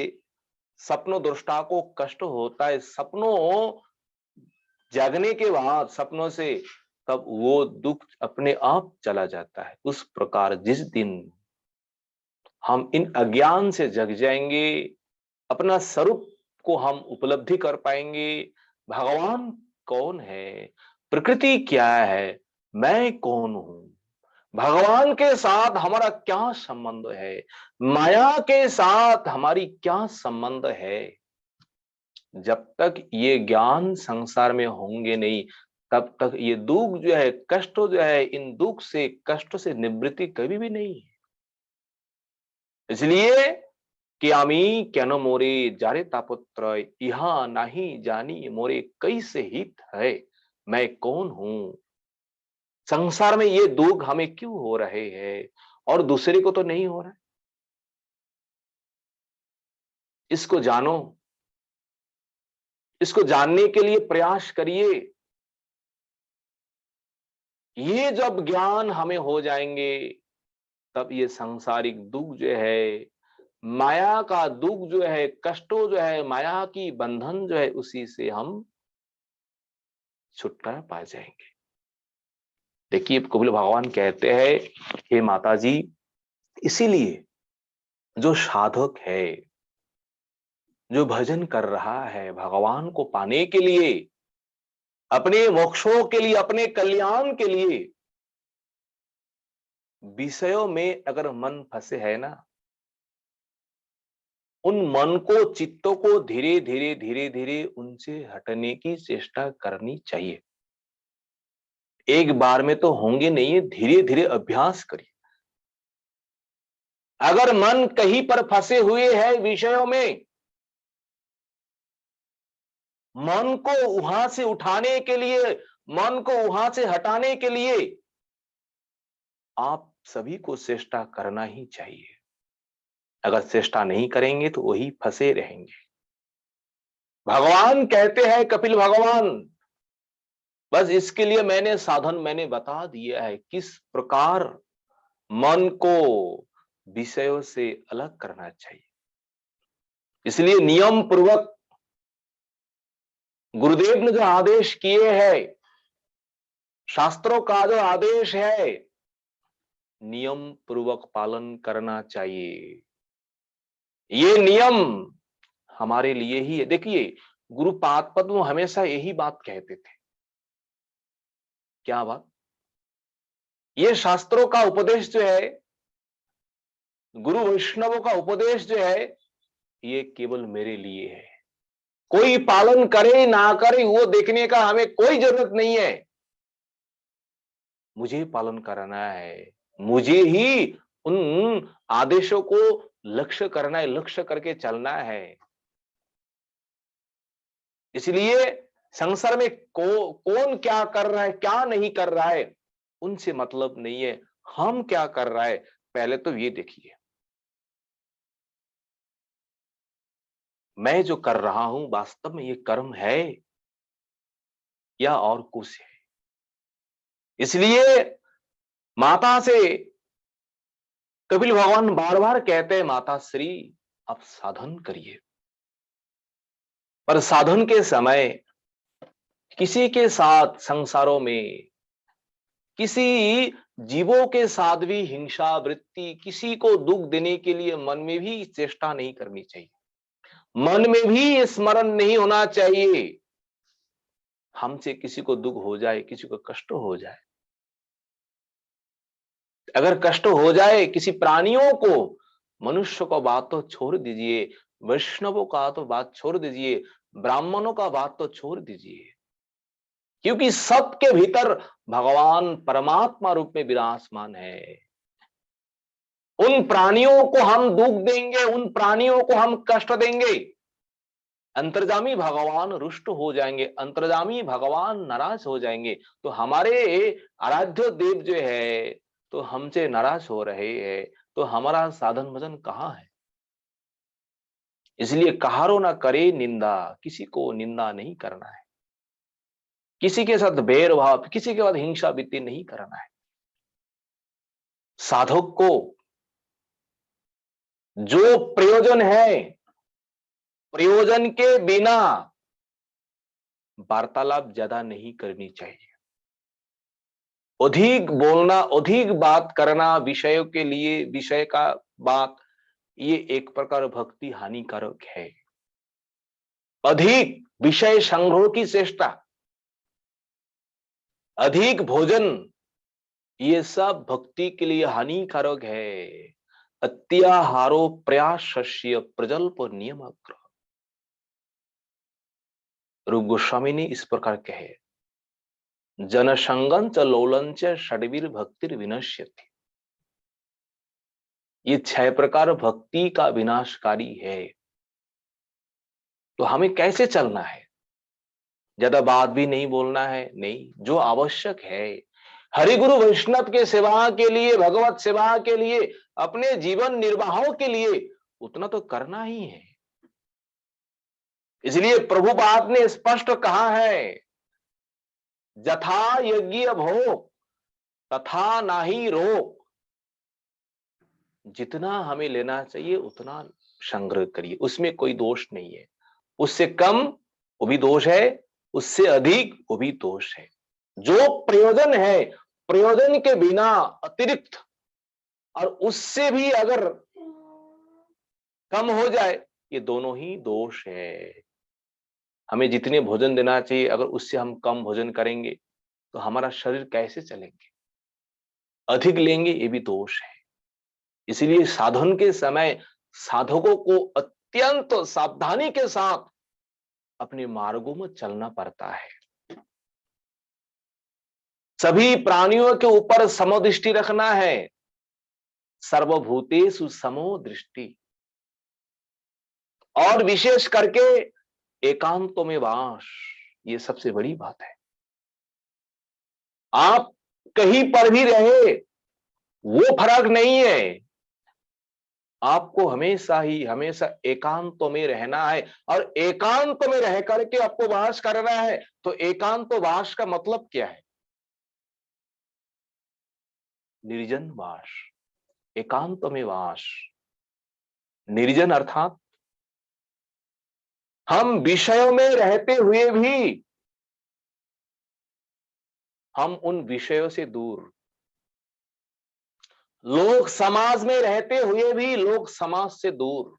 सपनों दृष्टा को कष्ट होता है, सपनों जागने के बाद सपनों से तब वो दुख अपने आप चला जाता है। उस प्रकार जिस दिन हम इन अज्ञान से जग जाएंगे, अपना स्वरूप को हम उपलब्धि कर पाएंगे, भगवान कौन है, प्रकृति क्या है, मैं कौन हूं, भगवान के साथ हमारा क्या संबंध है, माया के साथ हमारी क्या संबंध है। जब तक ये ज्ञान संसार में होंगे नहीं, तब तक ये दुख जो है, कष्ट जो है, इन दुख से कष्ट से निवृत्ति कभी भी नहीं है। इसलिए कि आमी केन मोरे जारे तापत्र यहा नहीं जानी मोरे कैसे हित है, मैं कौन हूं, संसार में ये दुख हमें क्यों हो रहे हैं और दूसरे को तो नहीं हो रहा है। इसको जानो, इसको जानने के लिए प्रयास करिए। ये जब ज्ञान हमें हो जाएंगे, तब ये सांसारिक दुख जो है, माया का दुख जो है, कष्टों जो है, माया की बंधन जो है, उसी से हम छुटकारा पा जाएंगे। देखिए कपिल भगवान कहते हैं, हे माता जी, इसीलिए जो साधक है, जो भजन कर रहा है भगवान को पाने के लिए, अपने मोक्षों के लिए, अपने कल्याण के लिए, विषयों में अगर मन फंसे है ना, उन मन को, चित्तों को धीरे धीरे धीरे धीरे उनसे हटने की चेष्टा करनी चाहिए। एक बार में तो होंगे नहीं है, धीरे धीरे अभ्यास करिए। अगर मन कहीं पर फंसे हुए है विषयों में, मन को वहां से उठाने के लिए, मन को वहां से हटाने के लिए आप सभी को चेष्टा करना ही चाहिए। अगर चेष्टा नहीं करेंगे तो वही फंसे रहेंगे। भगवान कहते हैं, कपिल भगवान, बस इसके लिए मैंने साधन मैंने बता दिया है, किस प्रकार मन को विषयों से अलग करना चाहिए। इसलिए नियम पूर्वक गुरुदेव ने जो आदेश किए हैं, शास्त्रों का जो आदेश है, नियम पूर्वक पालन करना चाहिए। ये नियम हमारे लिए ही है। देखिए गुरुपाद पद्म हमेशा यही बात कहते थे। क्या बात? ये शास्त्रों का उपदेश जो है, गुरु वैष्णवों का उपदेश जो है, ये केवल मेरे लिए है। कोई पालन करे ना करे वो देखने का हमें कोई जरूरत नहीं है। मुझे पालन करना है, मुझे ही उन आदेशों को लक्ष्य करना है, लक्ष्य करके चलना है। इसलिए संसार में कौन क्या कर रहा है, क्या नहीं कर रहा है, उनसे मतलब नहीं है। हम क्या कर रहा है, पहले तो ये देखिए, मैं जो कर रहा हूं वास्तव में ये कर्म है या और कुछ है। इसलिए माता से कपिल भगवान बार बार कहते हैं, माता श्री आप साधन करिए। पर साधन के समय किसी के साथ संसारों में, किसी जीवों के साथ भी हिंसा वृत्ति, किसी को दुख देने के लिए मन में भी चेष्टा नहीं करनी चाहिए। मन में भी स्मरण नहीं होना चाहिए, हमसे किसी को दुख हो जाए, किसी को कष्ट हो जाए। अगर कष्ट हो जाए किसी प्राणियों को, मनुष्य को बात तो छोड़ दीजिए, वैष्णवों का तो बात छोड़ दीजिए, ब्राह्मणों का बात तो छोड़ दीजिए, क्योंकि सबके भीतर भगवान परमात्मा रूप में विराजमान है। उन प्राणियों को हम दुख देंगे, उन प्राणियों को हम कष्ट देंगे, अंतर्जामी भगवान रुष्ट हो जाएंगे, अंतर्जामी भगवान नाराज हो जाएंगे। तो हमारे आराध्य देव जो है तो हमसे नाराज हो रहे हैं, तो हमारा साधन भजन कहाँ है? इसलिए कहारो ना करे निंदा, किसी को निंदा नहीं करना है, किसी के साथ भेदभाव, किसी के साथ हिंसा वृत्ति नहीं करना है। साधक को जो प्रयोजन है, प्रयोजन के बिना वार्तालाप ज्यादा नहीं करनी चाहिए। अधिक बोलना, अधिक बात करना विषयों के लिए, विषय का बात, ये एक प्रकार भक्ति हानिकारक है। अधिक विषय संग्रह की चेष्टा, अधिक भोजन, ये सब भक्ति के लिए हानिकारक है। अत्याहारो प्रयासस्य प्रजल्प नियमग्रह, रूप गोस्वामी ने इस प्रकार कहे, जनसंगं च लोलं च षड्वीर भक्तिर विनश्यति। ये 6 प्रकार भक्ति का विनाशकारी है। तो हमें कैसे चलना है? ज्यादा बात भी नहीं बोलना है, नहीं, जो आवश्यक है हरि गुरु वैष्णव के सेवा के लिए, भगवत सेवा के लिए, अपने जीवन निर्वाह के लिए उतना तो करना ही है। इसलिए प्रभुपाद ने स्पष्ट कहा है, जथा यज्ञ भोग तथा नाही रोग। जितना हमें लेना चाहिए उतना संग्रह करिए, उसमें कोई दोष नहीं है। उससे कम वो भी दोष है, उससे अधिक वो भी दोष है। जो प्रयोजन है, प्रयोजन के बिना अतिरिक्त और उससे भी अगर कम हो जाए, ये दोनों ही दोष है। हमें जितने भोजन देना चाहिए, अगर उससे हम कम भोजन करेंगे तो हमारा शरीर कैसे चलेंगे? अधिक लेंगे, ये भी दोष है। इसलिए साधन के समय साधकों को अत्यंत सावधानी के साथ अपने मार्गों में चलना पड़ता है। सभी प्राणियों के ऊपर समदृष्टि रखना है, सर्वभूतेषु समो दृष्टि, और विशेष करके एकांतों में वास, ये सबसे बड़ी बात है। आप कहीं पर भी रहे वो फर्क नहीं है, आपको हमेशा ही हमेशा एकांतों में रहना है। और एकांत में रह करके आपको वास करना है। तो एकांत वास का मतलब क्या है? निर्जन वास, एकांत में वास। निर्जन अर्थात हम विषयों में रहते हुए भी हम उन विषयों से दूर, लोक समाज में रहते हुए भी लोक समाज से दूर,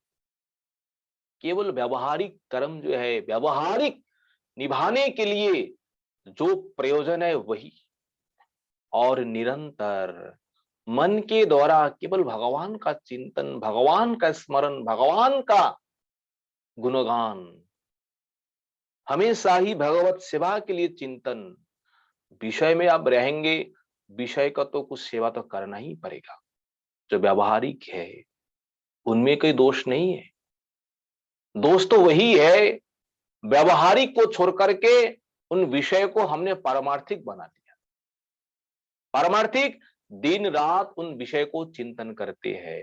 केवल व्यवहारिक कर्म जो है, व्यवहारिक निभाने के लिए जो प्रयोजन है वही, और निरंतर मन के द्वारा केवल भगवान का चिंतन, भगवान का स्मरण, भगवान का गुणगान, हमेशा ही भगवत सेवा के लिए चिंतन। विषय में आप रहेंगे, विषय का तो कुछ सेवा तो करना ही पड़ेगा। जो व्यावहारिक है उनमें कोई दोष नहीं है। दोष तो वही है, व्यावहारिक को छोड़ करके उन विषय को हमने पारमार्थिक बना दिया। पारमार्थिक दिन रात उन विषय को चिंतन करते हैं,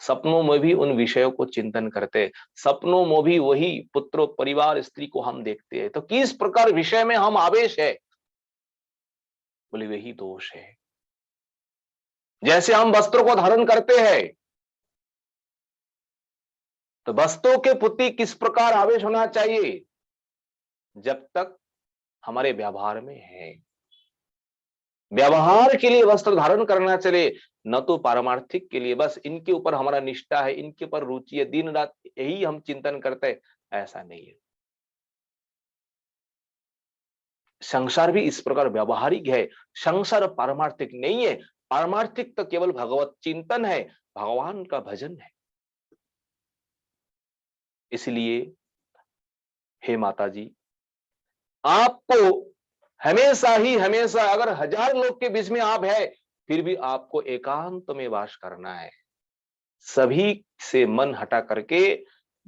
सपनों में भी उन विषयों को चिंतन करते हैं, सपनों में भी वही पुत्र, परिवार, स्त्री को हम देखते हैं। तो किस प्रकार विषय में हम आवेश है? बोले वही दोष है। जैसे हम वस्त्रों को धारण करते हैं, तो वस्त्रों के प्रति किस प्रकार आवेश होना चाहिए? जब तक हमारे व्यवहार में है, व्यवहार के लिए वस्त्र धारण करना चले, न तो पारमार्थिक के लिए। बस इनके ऊपर हमारा निष्ठा है, इनके ऊपर रुचि है, दिन रात यही हम चिंतन करते हैं, ऐसा नहीं है। संसार भी इस प्रकार व्यवहारिक है, संसार पारमार्थिक नहीं है। पारमार्थिक तो केवल भगवत चिंतन है, भगवान का भजन है। इसलिए हे माता जी, आपको हमेशा ही हमेशा, अगर 1000 लोग के बीच में आप है, फिर भी आपको एकांत में वास करना है। सभी से मन हटा करके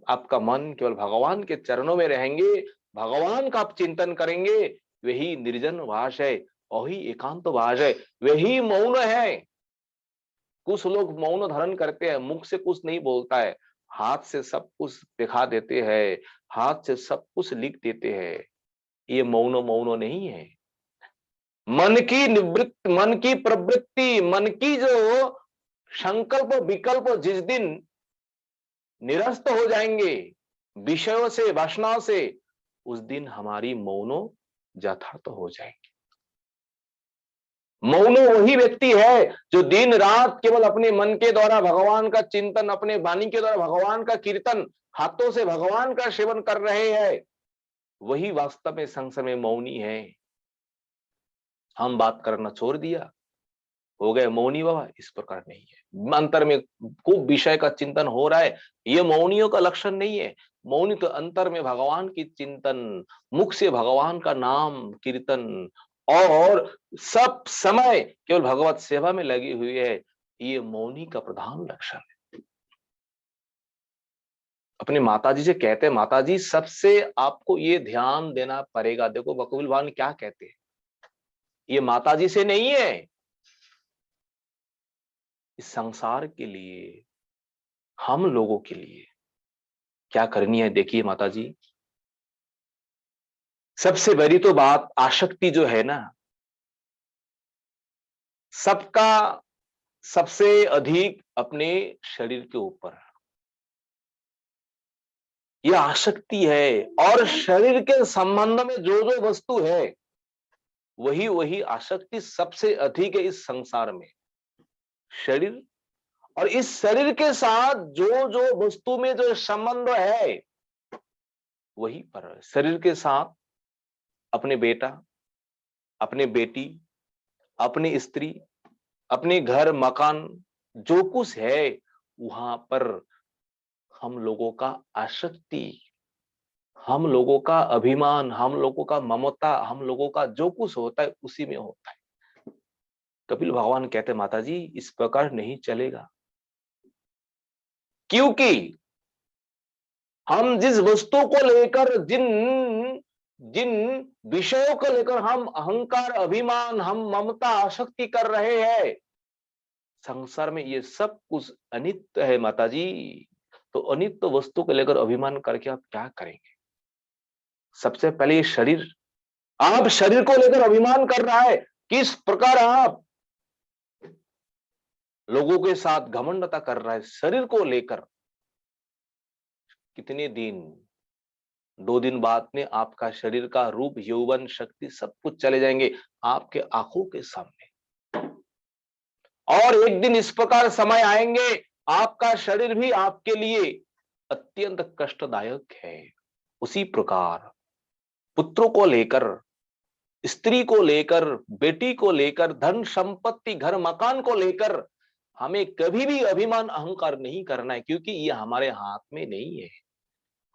आपका मन केवल भगवान के चरणों में रहेंगे, भगवान का आप चिंतन करेंगे, वही निर्जन वास है, वही एकांत वास है, वही मौन है। कुछ लोग मौन धारण करते हैं, मुख से कुछ नहीं बोलता है, हाथ से सब कुछ दिखा देते हैं, हाथ से सब कुछ लिख देते हैं। ये मौन मौन नहीं है। मन की निवृत्ति, मन की प्रवृत्ति, मन की जो संकल्प विकल्प जिस दिन निरस्त हो जाएंगे विषयों से, वासनाओं से, उस दिन हमारी मौनो यथार्थ हो जाएंगे। मौनो वही व्यक्ति है जो दिन रात केवल अपने मन के द्वारा भगवान का चिंतन, अपने वाणी के द्वारा भगवान का कीर्तन, हाथों से भगवान का सेवन कर रहे हैं, वही वास्तव में संसार में मौनी है। हम बात करना छोड़ दिया, हो गए मौनी बाबा, इस प्रकार नहीं है। अंतर में खूब विषय का चिंतन हो रहा है, ये मौनियों का लक्षण नहीं है। मौनी तो अंतर में भगवान की चिंतन, मुख से भगवान का नाम कीर्तन, और सब समय केवल भगवत सेवा में लगी हुई है, ये मौनी का प्रधान लक्षण है। अपने माताजी से कहते हैं, माताजी सबसे आपको ये ध्यान देना पड़ेगा। देखो कपिल भगवान क्या कहते हैं, ये माताजी से नहीं है, इस संसार के लिए, हम लोगों के लिए क्या करनी है। देखिए माता जी, सबसे बड़ी तो बात आसक्ति जो है ना, सबका सबसे अधिक अपने शरीर के ऊपर यह आसक्ति है। और शरीर के संबंध में जो जो वस्तु है, वही वही आसक्ति सबसे अधिक है इस संसार में। शरीर, और इस शरीर के साथ जो जो वस्तु में जो संबंध है, वही पर शरीर के साथ अपने बेटा, अपने बेटी, अपनी स्त्री, अपने घर मकान, जो कुछ है, वहां पर हम लोगों का आसक्ति, हम लोगों का अभिमान, हम लोगों का ममता, हम लोगों का जो कुछ होता है उसी में होता है। कपिल भगवान कहते माता जी इस प्रकार नहीं चलेगा, क्योंकि हम जिस वस्तु को लेकर, जिन जिन विषयों को लेकर हम अहंकार, अभिमान, हम ममता, आसक्ति कर रहे हैं, संसार में ये सब कुछ अनित्य है माता जी। तो अनित्य वस्तु को लेकर अभिमान करके आप क्या करेंगे। सबसे पहले ये शरीर, आप शरीर को लेकर अभिमान कर रहा है, किस प्रकार आप लोगों के साथ घमंडता कर रहा है शरीर को लेकर। कितने दिन, 2 दिन बाद में आपका शरीर का रूप, यौवन, शक्ति सब कुछ चले जाएंगे आपके आंखों के सामने। और एक दिन इस प्रकार समय आएंगे, आपका शरीर भी आपके लिए अत्यंत कष्टदायक है। उसी प्रकार पुत्रों को लेकर, स्त्री को लेकर, बेटी को लेकर, धन संपत्ति, घर मकान को लेकर हमें कभी भी अभिमान, अहंकार नहीं करना है, क्योंकि ये हमारे हाथ में नहीं है।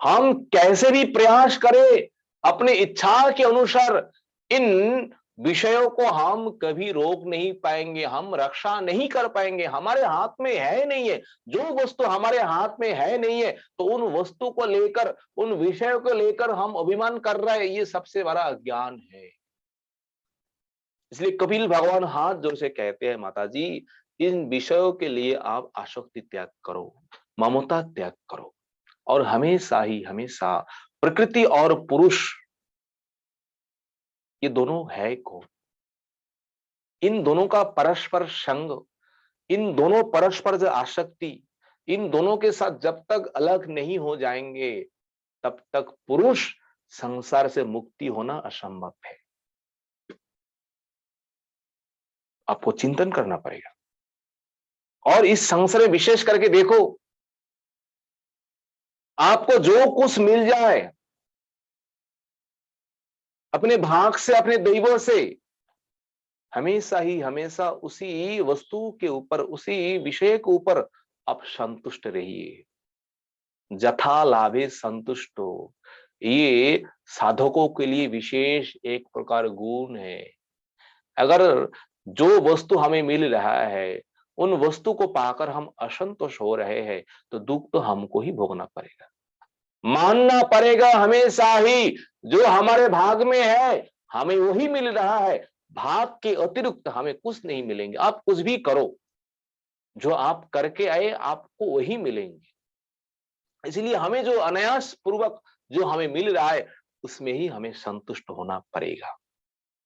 हम कैसे भी प्रयास करें अपनी इच्छा के अनुसार, इन विषयों को हम कभी रोक नहीं पाएंगे, हम रक्षा नहीं कर पाएंगे, हमारे हाथ में है नहीं है। जो वस्तु हमारे हाथ में है नहीं है, तो उन वस्तु को लेकर, उन विषयों को लेकर हम अभिमान कर रहे हैं, ये सबसे बड़ा अज्ञान है। इसलिए कपिल भगवान हाथ जोड़ से कहते हैं माता जी, इन विषयों के लिए आप आसक्ति त्याग करो, ममता त्याग करो, और हमेशा ही हमेशा प्रकृति और पुरुष, ये दोनों है कौन, इन दोनों का परस्पर संग, इन दोनों परस्पर जो आसक्ति, इन दोनों के साथ जब तक अलग नहीं हो जाएंगे, तब तक पुरुष संसार से मुक्ति होना असंभव है। आपको चिंतन करना पड़ेगा। और इस संसार में विशेष करके देखो, आपको जो कुछ मिल जाए अपने भाग से, अपने दैवों से, हमेशा ही हमेशा उसी वस्तु के ऊपर, उसी विषय के ऊपर आप संतुष्ट रहिए। जथा लाभे संतुष्टो ये साधकों के लिए विशेष एक प्रकार गुण है। अगर जो वस्तु हमें मिल रहा है उन वस्तु को पाकर हम असंतोष हो रहे हैं तो दुख तो हमको ही भोगना पड़ेगा। मानना पड़ेगा हमेशा ही जो हमारे भाग में है हमें वही मिल रहा है, भाग के अतिरिक्त हमें कुछ नहीं मिलेंगे। आप कुछ भी करो, जो आप करके आए आपको वही मिलेंगे। इसलिए हमें जो अनायास पूर्वक जो हमें मिल रहा है उसमें ही हमें संतुष्ट होना पड़ेगा।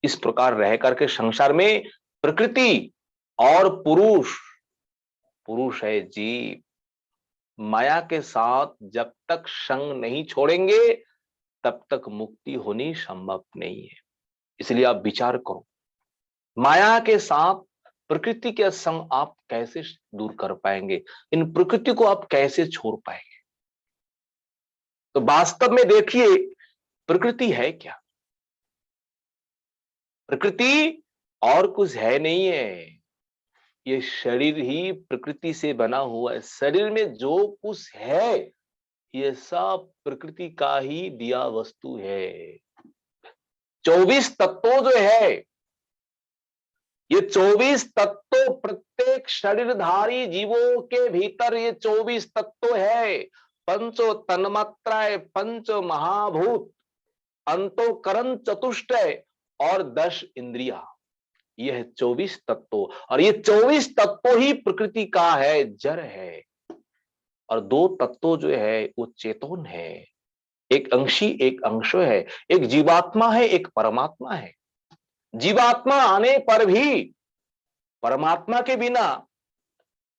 इस प्रकार रह करके संसार में प्रकृति और पुरुष, पुरुष है जीव, माया के साथ जब तक संग नहीं छोड़ेंगे तब तक मुक्ति होनी संभव नहीं है। इसलिए आप विचार करो, माया के साथ प्रकृति के संग आप कैसे दूर कर पाएंगे, इन प्रकृति को आप कैसे छोड़ पाएंगे। तो वास्तव में देखिए प्रकृति है क्या? प्रकृति और कुछ है नहीं है, ये शरीर ही प्रकृति से बना हुआ है। शरीर में जो कुछ है ये सब प्रकृति का ही दिया वस्तु है। 24 तत्व जो है, ये 24 तत्व प्रत्येक शरीरधारी जीवों के भीतर ये 24 तत्व है। पंचो तन्मात्राएं, पंच महाभूत, अंतोकरण चतुष्टय और 10 इंद्रिया, यह 24 तत्व। और ये 24 तत्व ही प्रकृति का है, जड़ है। और 2 तत्व जो है वो चेतन है, एक अंशी एक अंश है, एक जीवात्मा है एक परमात्मा है। जीवात्मा आने पर भी परमात्मा के बिना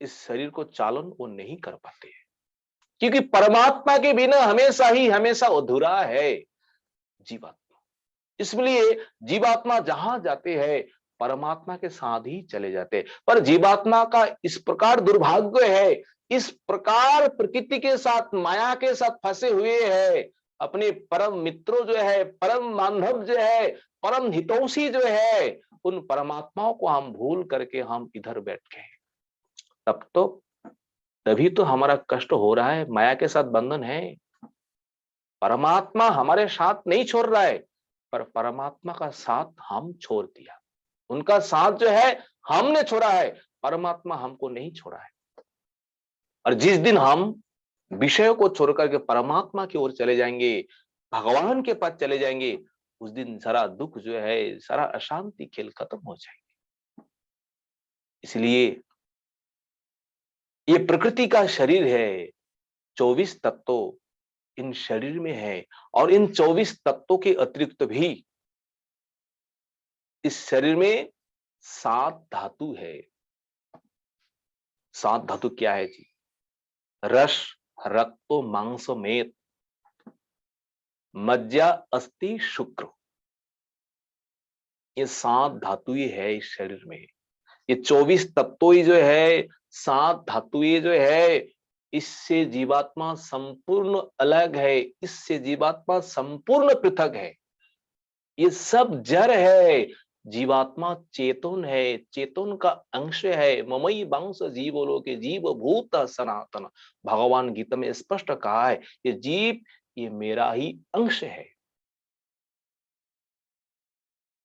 इस शरीर को चालन वो नहीं कर पाते, क्योंकि परमात्मा के बिना हमेशा ही हमेशा अधूरा है जीवात्मा। इसलिए जीवात्मा जहां जाते हैं परमात्मा के साथ ही चले जाते हैं। पर जीवात्मा का इस प्रकार दुर्भाग्य है, इस प्रकार प्रकृति के साथ माया के साथ फंसे हुए हैं। अपने परम मित्रों जो है, परम बांधव जो है, परम हितौषी जो है, उन परमात्माओं को हम भूल करके हम इधर बैठ गए। तभी तो हमारा कष्ट हो रहा है। माया के साथ बंधन है, परमात्मा हमारे साथ नहीं छोड़ रहा है, पर परमात्मा का साथ हम छोड़ दिया। उनका साथ जो है हमने छोड़ा है, परमात्मा हमको नहीं छोड़ा है। और जिस दिन हम विषयों को छोड़ करके परमात्मा की ओर चले जाएंगे, भगवान के पास चले जाएंगे, उस दिन सारा दुख जो है, सारा अशांति खेल खत्म हो जाएंगे। इसलिए ये प्रकृति का शरीर है, 24 तत्व इन शरीर में है। और इन 24 तत्वों के अतिरिक्त भी इस शरीर में 7 धातु है। 7 धातु क्या है जी? रस, रक्त, मांस, मेद, मज्जा, अस्थि, शुक्र, ये 7 धातुएं है इस शरीर में। ये 24 तत्व जो है, 7 धातुएं जो है, इससे जीवात्मा संपूर्ण अलग है, इससे जीवात्मा संपूर्ण पृथक है। ये सब जड़ है, जीवात्मा चेतन है, चेतन का अंश है। ममई वंश जीवों के जीव भूत सनातन, भगवान गीता में स्पष्ट कहा है, ये जीव ये मेरा ही अंश है।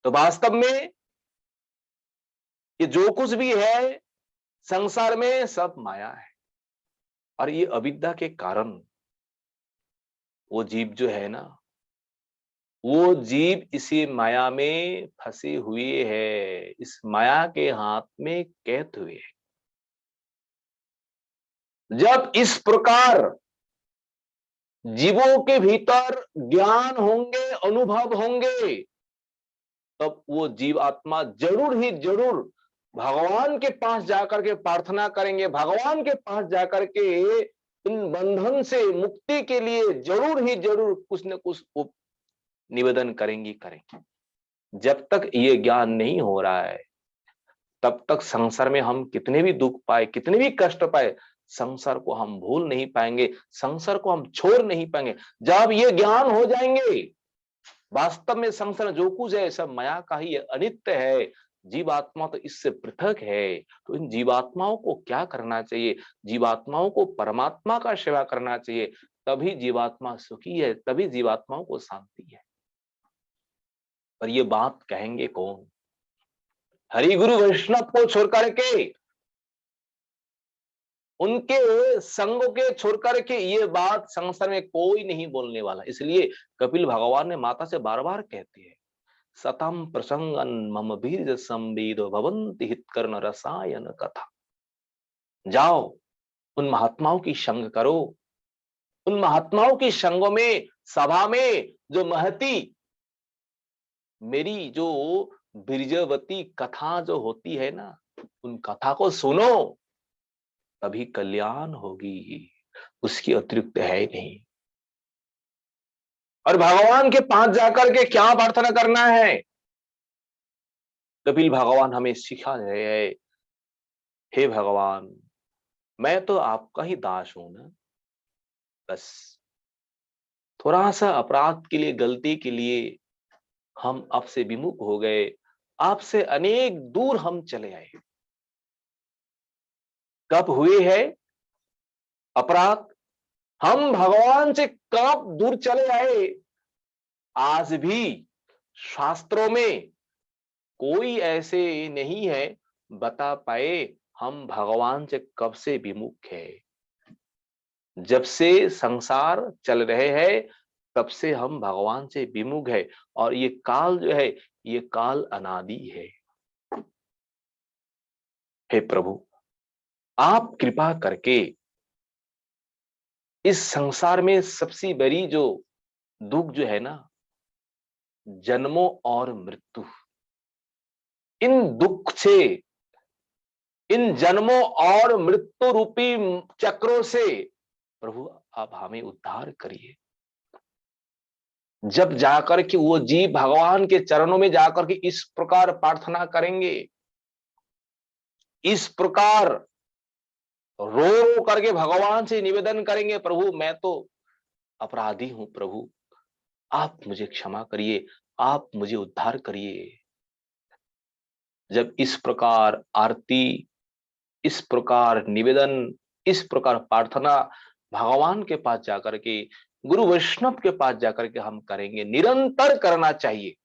तो वास्तव में ये जो कुछ भी है संसार में सब माया है। और ये अविद्या के कारण वो जीव जो है ना, वो जीव इसी माया में फंसे हुए है, इस माया के हाथ में कैद हुए है। जब इस प्रकार जीवों के भीतर ज्ञान होंगे, अनुभव होंगे, तब वो जीव आत्मा जरूर ही जरूर भगवान के पास जाकर के प्रार्थना करेंगे, भगवान के पास जाकर के इन बंधन से मुक्ति के लिए जरूर ही जरूर कुछ न कुछ निवेदन करेंगे। जब तक ये ज्ञान नहीं हो रहा है तब तक संसार में हम कितने भी दुख पाए, कितने भी कष्ट पाए, संसार को हम भूल नहीं पाएंगे, संसार को हम छोड़ नहीं पाएंगे। जब ये ज्ञान हो जाएंगे वास्तव में संसार जो कुछ है सब माया का ही अनित्य है, जीवात्मा तो इससे पृथक है। तो इन जीवात्माओं को क्या करना चाहिए? जीवात्माओं को परमात्मा का सेवा करना चाहिए। तभी जीवात्मा सुखी है, तभी जीवात्माओं को शांति है। पर ये बात कहेंगे कौन? हरि गुरु वैष्णव को छोड़ करके, उनके संग के छोड़ करके ये बात संसार में कोई नहीं बोलने वाला। इसलिए कपिल भगवान ने माता से बार बार कहते हैं, सतम प्रसंगन मम बीज संवेदो भवन्ति हितकर्ण रसायन कथा। जाओ उन महात्माओं की संग करो, उन महात्माओं की संगों में, सभा में जो महती मेरी जो बीजवती कथा जो होती है ना, उन कथा को सुनो, तभी कल्याण होगी, उसकी अतिरिक्त है ही नहीं। और भगवान के पास जाकर के क्या प्रार्थना करना है? कपिल भगवान हमें सिखा रहे हैं, हे भगवान, मैं तो आपका ही दास हूं ना, बस थोड़ा सा अपराध के लिए, गलती के लिए हम आपसे विमुख हो गए, आपसे अनेक दूर हम चले आए। कब हुए हैं अपराध? हम भगवान से कब दूर चले आए? आज भी शास्त्रों में कोई ऐसे नहीं है बता पाए हम भगवान से कब से विमुख है। जब से संसार चल रहे हैं तब से हम भगवान से विमुख है, और ये काल जो है ये काल अनादि है। हे प्रभु, आप कृपा करके इस संसार में सबसे बड़ी जो दुख जो है ना, जन्मों और मृत्यु, इन दुख से, इन जन्मों और मृत्यु रूपी चक्रों से प्रभु आप हमें उद्धार करिए। जब जाकर के वो जीव भगवान के चरणों में जाकर के इस प्रकार प्रार्थना करेंगे, इस प्रकार रो रो करके भगवान से निवेदन करेंगे, प्रभु मैं तो अपराधी हूं, प्रभु आप मुझे क्षमा करिए, आप मुझे उद्धार करिए। जब इस प्रकार आरती, इस प्रकार निवेदन, इस प्रकार प्रार्थना भगवान के पास जाकर के, गुरु वैष्णव के पास जाकर के हम करेंगे, निरंतर करना चाहिए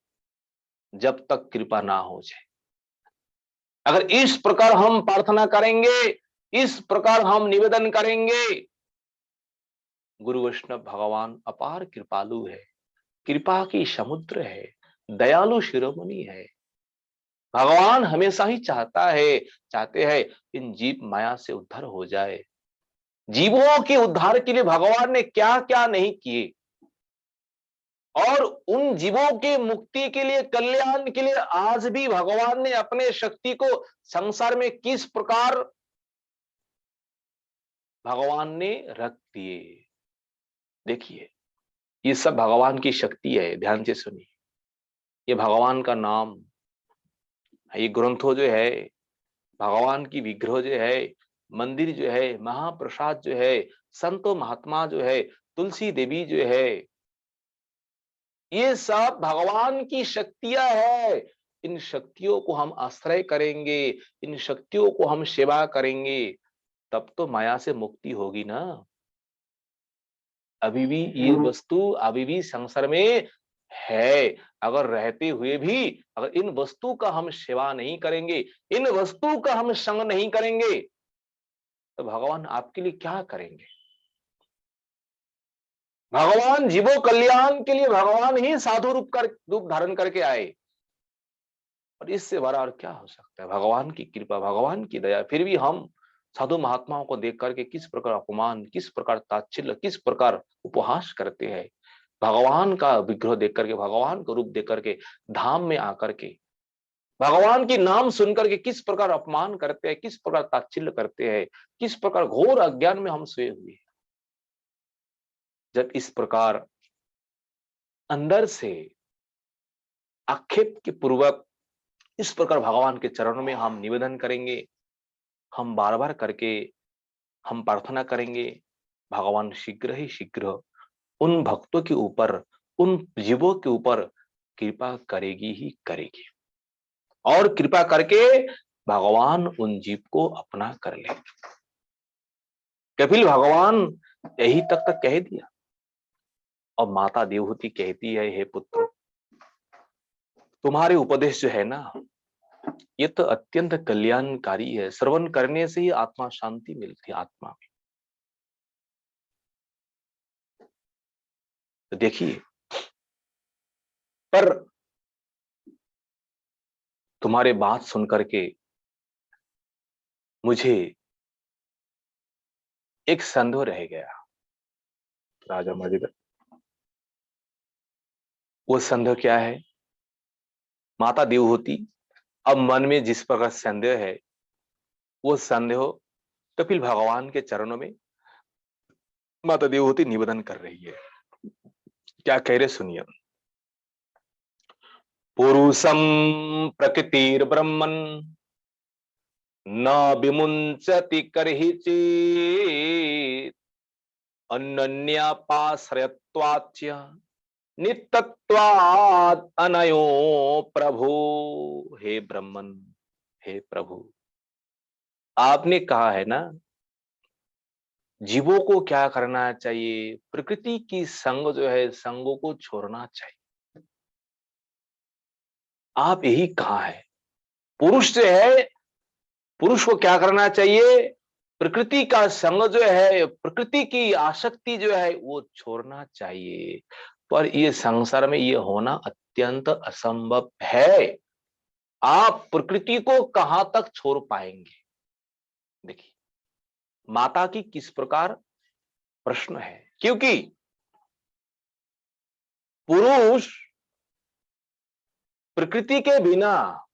जब तक कृपा ना हो जाए। अगर इस प्रकार हम प्रार्थना करेंगे, इस प्रकार हम निवेदन करेंगे, गुरु वैष्णव भगवान अपार कृपालु है, कृपा की समुद्र है, दयालु शिरोमणि है। भगवान हमेशा ही चाहते हैं इन जीव माया से उद्धार हो जाए। जीवों के उद्धार के लिए भगवान ने क्या क्या नहीं किए, और उन जीवों के मुक्ति के लिए, कल्याण के लिए आज भी भगवान ने अपने शक्ति को संसार में किस प्रकार भगवान ने रख दिए। देखिए, ये सब भगवान की शक्ति है, ध्यान से सुनिए। ये भगवान का नाम, ये ग्रंथों जो है, भगवान की विग्रह जो है, मंदिर जो है, महाप्रसाद जो है, संतो महात्मा जो है, तुलसी देवी जो है, ये सब भगवान की शक्तियां है। इन शक्तियों को हम आश्रय करेंगे, इन शक्तियों को हम सेवा करेंगे, तब तो माया से मुक्ति होगी ना। अभी भी ये वस्तु अभी भी संसार में है। अगर रहते हुए भी अगर इन वस्तु का हम सेवा नहीं करेंगे, इन वस्तु का हम संग नहीं करेंगे, तो भगवान आपके लिए क्या करेंगे? भगवान जीवो कल्याण के लिए भगवान ही साधु रूप धारण करके आए, और इससे बड़ा और क्या हो सकता है? भगवान की कृपा, भगवान की दया। फिर भी हम साधु महात्माओं को देख करके किस प्रकार अपमान, किस प्रकार ताच्छिल्य, किस प्रकार उपहास करते हैं। भगवान का विग्रह देख करके, भगवान का रूप देख करके, धाम में आकर के भगवान की नाम सुनकर के किस प्रकार अपमान करते हैं, किस प्रकार ताच्छिल्य करते हैं, किस प्रकार घोर अज्ञान में हम सोए हुए। जब इस प्रकार अंदर से आक्षेप के पूर्वक इस प्रकार भगवान के चरणों में हम निवेदन करेंगे, हम बार बार करके हम प्रार्थना करेंगे, भगवान शीघ्र ही शीघ्र उन भक्तों के ऊपर, उन जीवों के ऊपर कृपा करेगी ही करेगी, और कृपा करके भगवान उन जीव को अपना कर ले। कपिल भगवान यही तक कह दिया, और माता देवहूति कहती है, हे पुत्र, तुम्हारे उपदेश जो है ना, ये तो अत्यंत कल्याणकारी है। श्रवण करने से ही आत्मा शांति मिलती है आत्मा में। तो देखिए, पर तुम्हारे बात सुन करके मुझे एक संदेह रह गया राजा मजिद। वो संदेह क्या है? माता देवहूति अब मन में जिस प्रकार संदेह है, वो संदेह कपिल भगवान के चरणों में माता देवहूति निवेदन कर रही है। क्या कह रहे सुनिए। पुरुषम प्रकृतिर्ब्रह्मन् न विमुंचति कर्हिचित् अनन्यापाश्रयत्वाच्च नित्यत्वात् अनयो प्रभु। हे ब्रह्मन, हे प्रभु, आपने कहा है ना, जीवों को क्या करना चाहिए? प्रकृति की संग जो है, संगों को छोड़ना चाहिए। आप यही कहा है। पुरुष जो है, पुरुष को क्या करना चाहिए? प्रकृति का संग जो है, प्रकृति की आसक्ति जो है, वो छोड़ना चाहिए। पर ये संसार में ये होना अत्यंत असंभव है। आप प्रकृति को कहां तक छोड़ पाएंगे? देखिए, माता की किस प्रकार प्रश्न है, क्योंकि पुरुष प्रकृति के बिना,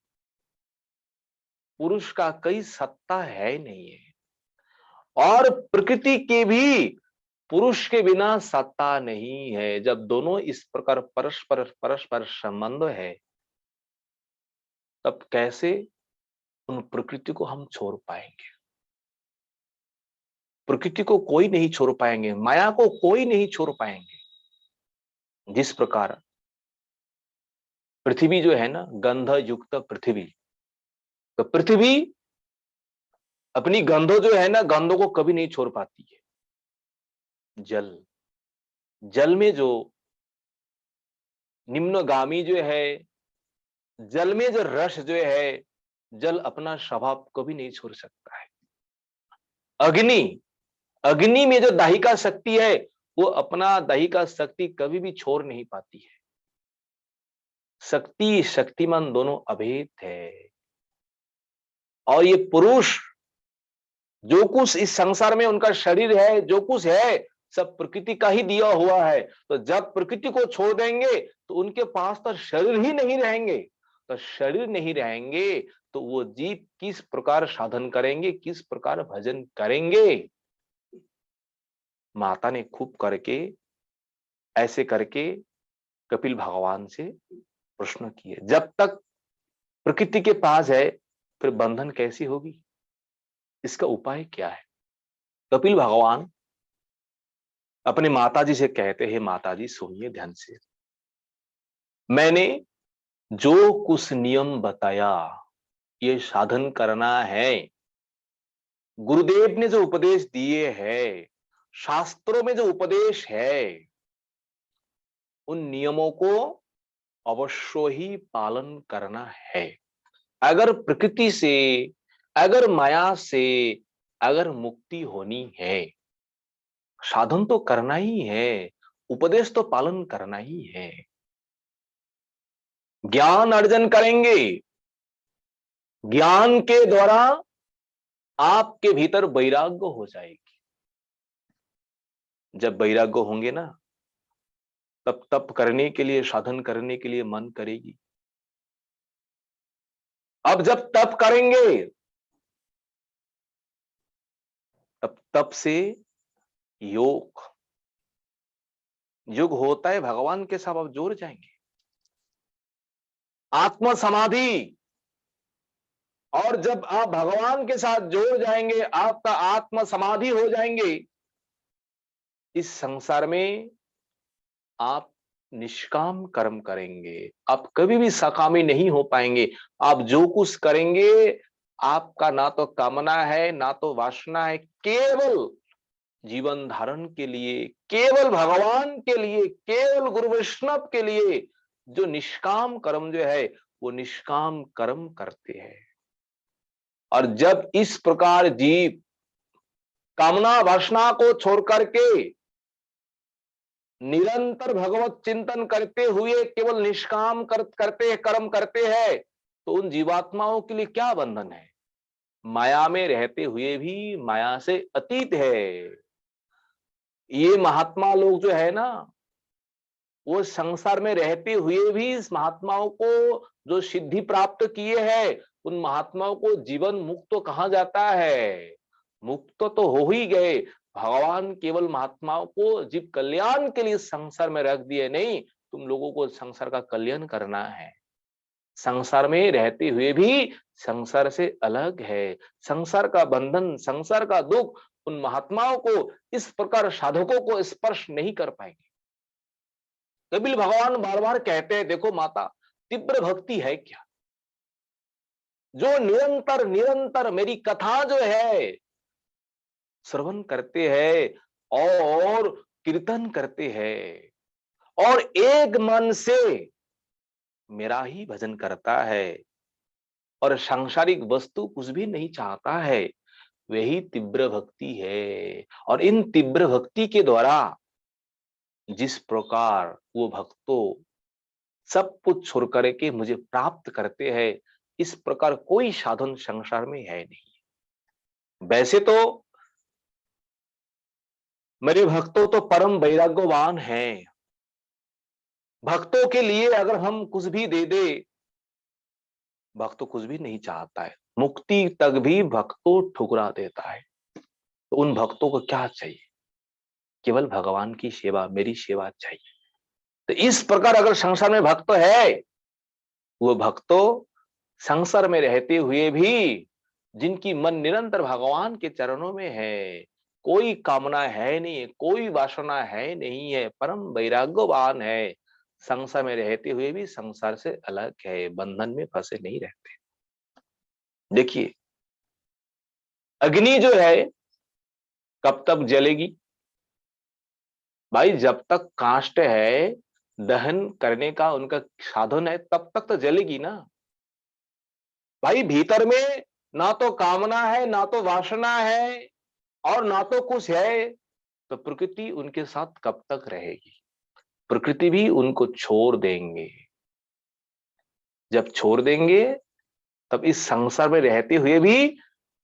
पुरुष का कोई सत्ता है नहीं है, और प्रकृति की भी पुरुष के बिना सत्ता नहीं है। जब दोनों इस प्रकार परस्पर परस्पर संबंध है, तब कैसे उन प्रकृति को हम छोड़ पाएंगे? प्रकृति को कोई नहीं छोड़ पाएंगे, माया को कोई नहीं छोड़ पाएंगे। जिस प्रकार पृथ्वी जो है ना, गंध युक्त पृथ्वी, तो पृथ्वी अपनी गंधो जो है ना, गंधों को कभी नहीं छोड़ पाती है। जल, जल में जो निम्नगामी जो है, जल में जो रस जो है, जल अपना स्वभाव कभी नहीं छोड़ सकता है। अग्नि, अग्नि में जो दाहिका शक्ति है, वो अपना दाहिका शक्ति कभी भी छोड़ नहीं पाती है। शक्ति शक्तिमान दोनों अभेद है। और ये पुरुष जो कुछ इस संसार में उनका शरीर है, जो कुछ है, सब प्रकृति का ही दिया हुआ है। तो जब प्रकृति को छोड़ देंगे तो उनके पास तो शरीर ही नहीं रहेंगे। तो शरीर नहीं रहेंगे तो वो जीव किस प्रकार साधन करेंगे, किस प्रकार भजन करेंगे? माता ने खूब करके ऐसे करके कपिल भगवान से प्रश्न किए। जब तक प्रकृति के पास है, फिर बंधन कैसी होगी? इसका उपाय क्या है? कपिल भगवान अपने माताजी से कहते हैं, माताजी सुनिए ध्यान से, मैंने जो कुछ नियम बताया, ये साधन करना है। गुरुदेव ने जो उपदेश दिए हैं, शास्त्रों में जो उपदेश है, उन नियमों को अवश्य ही पालन करना है। अगर प्रकृति से, अगर माया से अगर मुक्ति होनी है, साधन तो करना ही है, उपदेश तो पालन करना ही है। ज्ञान अर्जन करेंगे, ज्ञान के द्वारा आपके भीतर वैराग्य हो जाएगी। जब वैराग्य होंगे ना, तब तप करने के लिए, साधन करने के लिए मन करेगी। अब जब तप करेंगे, तब तप से योग, योग होता है भगवान के साथ आप जोड़ जाएंगे। आत्म समाधि, और जब आप भगवान के साथ जोड़ जाएंगे, आपका आत्म समाधि हो जाएंगे, इस संसार में आप निष्काम कर्म करेंगे। आप कभी भी सकामी नहीं हो पाएंगे। आप जो कुछ करेंगे, आपका ना तो कामना है, ना तो वासना है, केवल जीवन धारण के लिए, केवल भगवान के लिए, केवल गुरु वैष्णव के लिए जो निष्काम कर्म जो है वो निष्काम कर्म करते हैं। और जब इस प्रकार जीव कामना वासना को छोड़ करके निरंतर भगवत चिंतन करते हुए केवल निष्काम करते कर्म करते हैं, तो उन जीवात्माओं के लिए क्या बंधन है? माया में रहते हुए भी माया से अतीत है। ये महात्मा लोग जो है ना, वो संसार में रहते हुए भी इस महात्माओं को जो सिद्धि प्राप्त किए हैं, उन महात्माओं को जीवन मुक्त कहा जाता है। मुक्त तो हो ही गए, भगवान केवल महात्माओं को जीव कल्याण के लिए संसार में रख दिए। नहीं, तुम लोगों को संसार का कल्याण करना है। संसार में रहते हुए भी संसार से अलग है। संसार का बंधन, संसार का दुख उन महात्माओं को, इस प्रकार साधकों को स्पर्श नहीं कर पाएंगे। कपिल भगवान बार बार कहते हैं, देखो माता, तीव्र भक्ति है क्या? जो निरंतर निरंतर मेरी कथा जो है श्रवण करते हैं और कीर्तन करते हैं और एक मन से मेरा ही भजन करता है और सांसारिक वस्तु कुछ भी नहीं चाहता है, वही तीव्र भक्ति है। और इन तीव्र भक्ति के द्वारा जिस प्रकार वो भक्तों सब कुछ छोड़ करके मुझे प्राप्त करते हैं, इस प्रकार कोई साधन संसार में है नहीं। वैसे तो मेरे भक्तों तो परम वैराग्यवान हैं। भक्तों के लिए अगर हम कुछ भी दे दे, भक्त कुछ भी नहीं चाहता है, मुक्ति तक भी भक्तों ठुकरा देता है। तो उन भक्तों को क्या चाहिए? केवल भगवान की सेवा, मेरी सेवा चाहिए। तो इस प्रकार अगर संसार में भक्त है, वो भक्तों संसार में रहते हुए भी जिनकी मन निरंतर भगवान के चरणों में है, कोई कामना है नहीं, कोई वासना है नहीं है, परम वैराग्यवान है, संसार में रहते हुए भी संसार से अलग है, बंधन में फंसे नहीं रहते। देखिए, अग्नि जो है कब तक जलेगी? भाई जब तक काष्ठ है, दहन करने का उनका साधन है, तब तक तो जलेगी ना। भाई भीतर में ना तो कामना है, ना तो वासना है और ना तो कुछ है, तो प्रकृति उनके साथ कब तक रहेगी? प्रकृति भी उनको छोड़ देंगे। जब छोड़ देंगे तब इस संसार में रहते हुए भी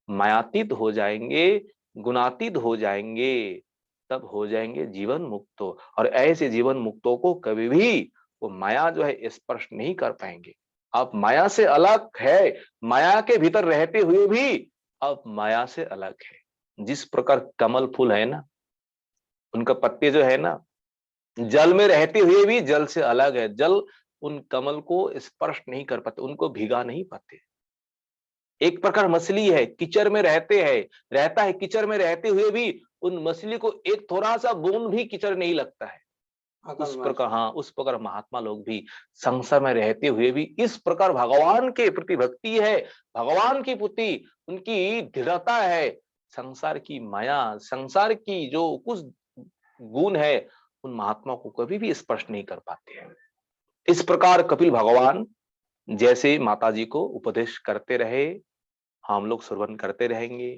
मायातीत हो जाएंगे, गुणातीत हो जाएंगे, तब हो जाएंगे जीवन मुक्तो। और ऐसे जीवन मुक्तों को कभी भी वो माया जो है स्पर्श नहीं कर पाएंगे। आप माया से अलग है, माया के भीतर रहते हुए भी आप माया से अलग है। जिस प्रकार कमल फूल है ना, उनका पत्ते जो है ना, जल में रहते हुए भी जल से अलग है। जल उन कमल को स्पर्श नहीं कर पाते, उनको भिगा नहीं पाते। एक प्रकार मछली है, कीचड़ में रहता है, कीचड़ में रहते हुए भी उन मछली को एक थोड़ा सा बूंद भी कीचड़ नहीं लगता है। उस प्रकार, हाँ, उस प्रकार महात्मा लोग भी संसार में रहते हुए भी इस प्रकार भगवान के प्रति भक्ति है, भगवान की प्रति उनकी दृढ़ता है। संसार की माया, संसार की जो कुछ गुण है, उन महात्मा को कभी भी स्पर्श नहीं कर पाते हैं। इस प्रकार कपिल भगवान जैसे माता जी को उपदेश करते रहे, हम लोग श्रवण करते रहेंगे।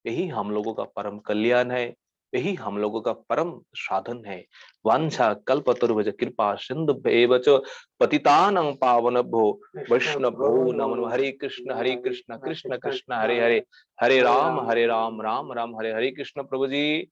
यही हम लोगों का परम कल्याण है, यही हम लोगों का परम साधन है। वांछा कल्पतरुभ्यश्च कृपा सिन्धुभ्येव च पतितानां पावनेभ्यो वैष्णवेभ्यो नमो नमः। हरे कृष्ण कृष्ण कृष्ण हरे हरे, हरे राम राम राम हरे हरे। कृष्ण प्रभु जी।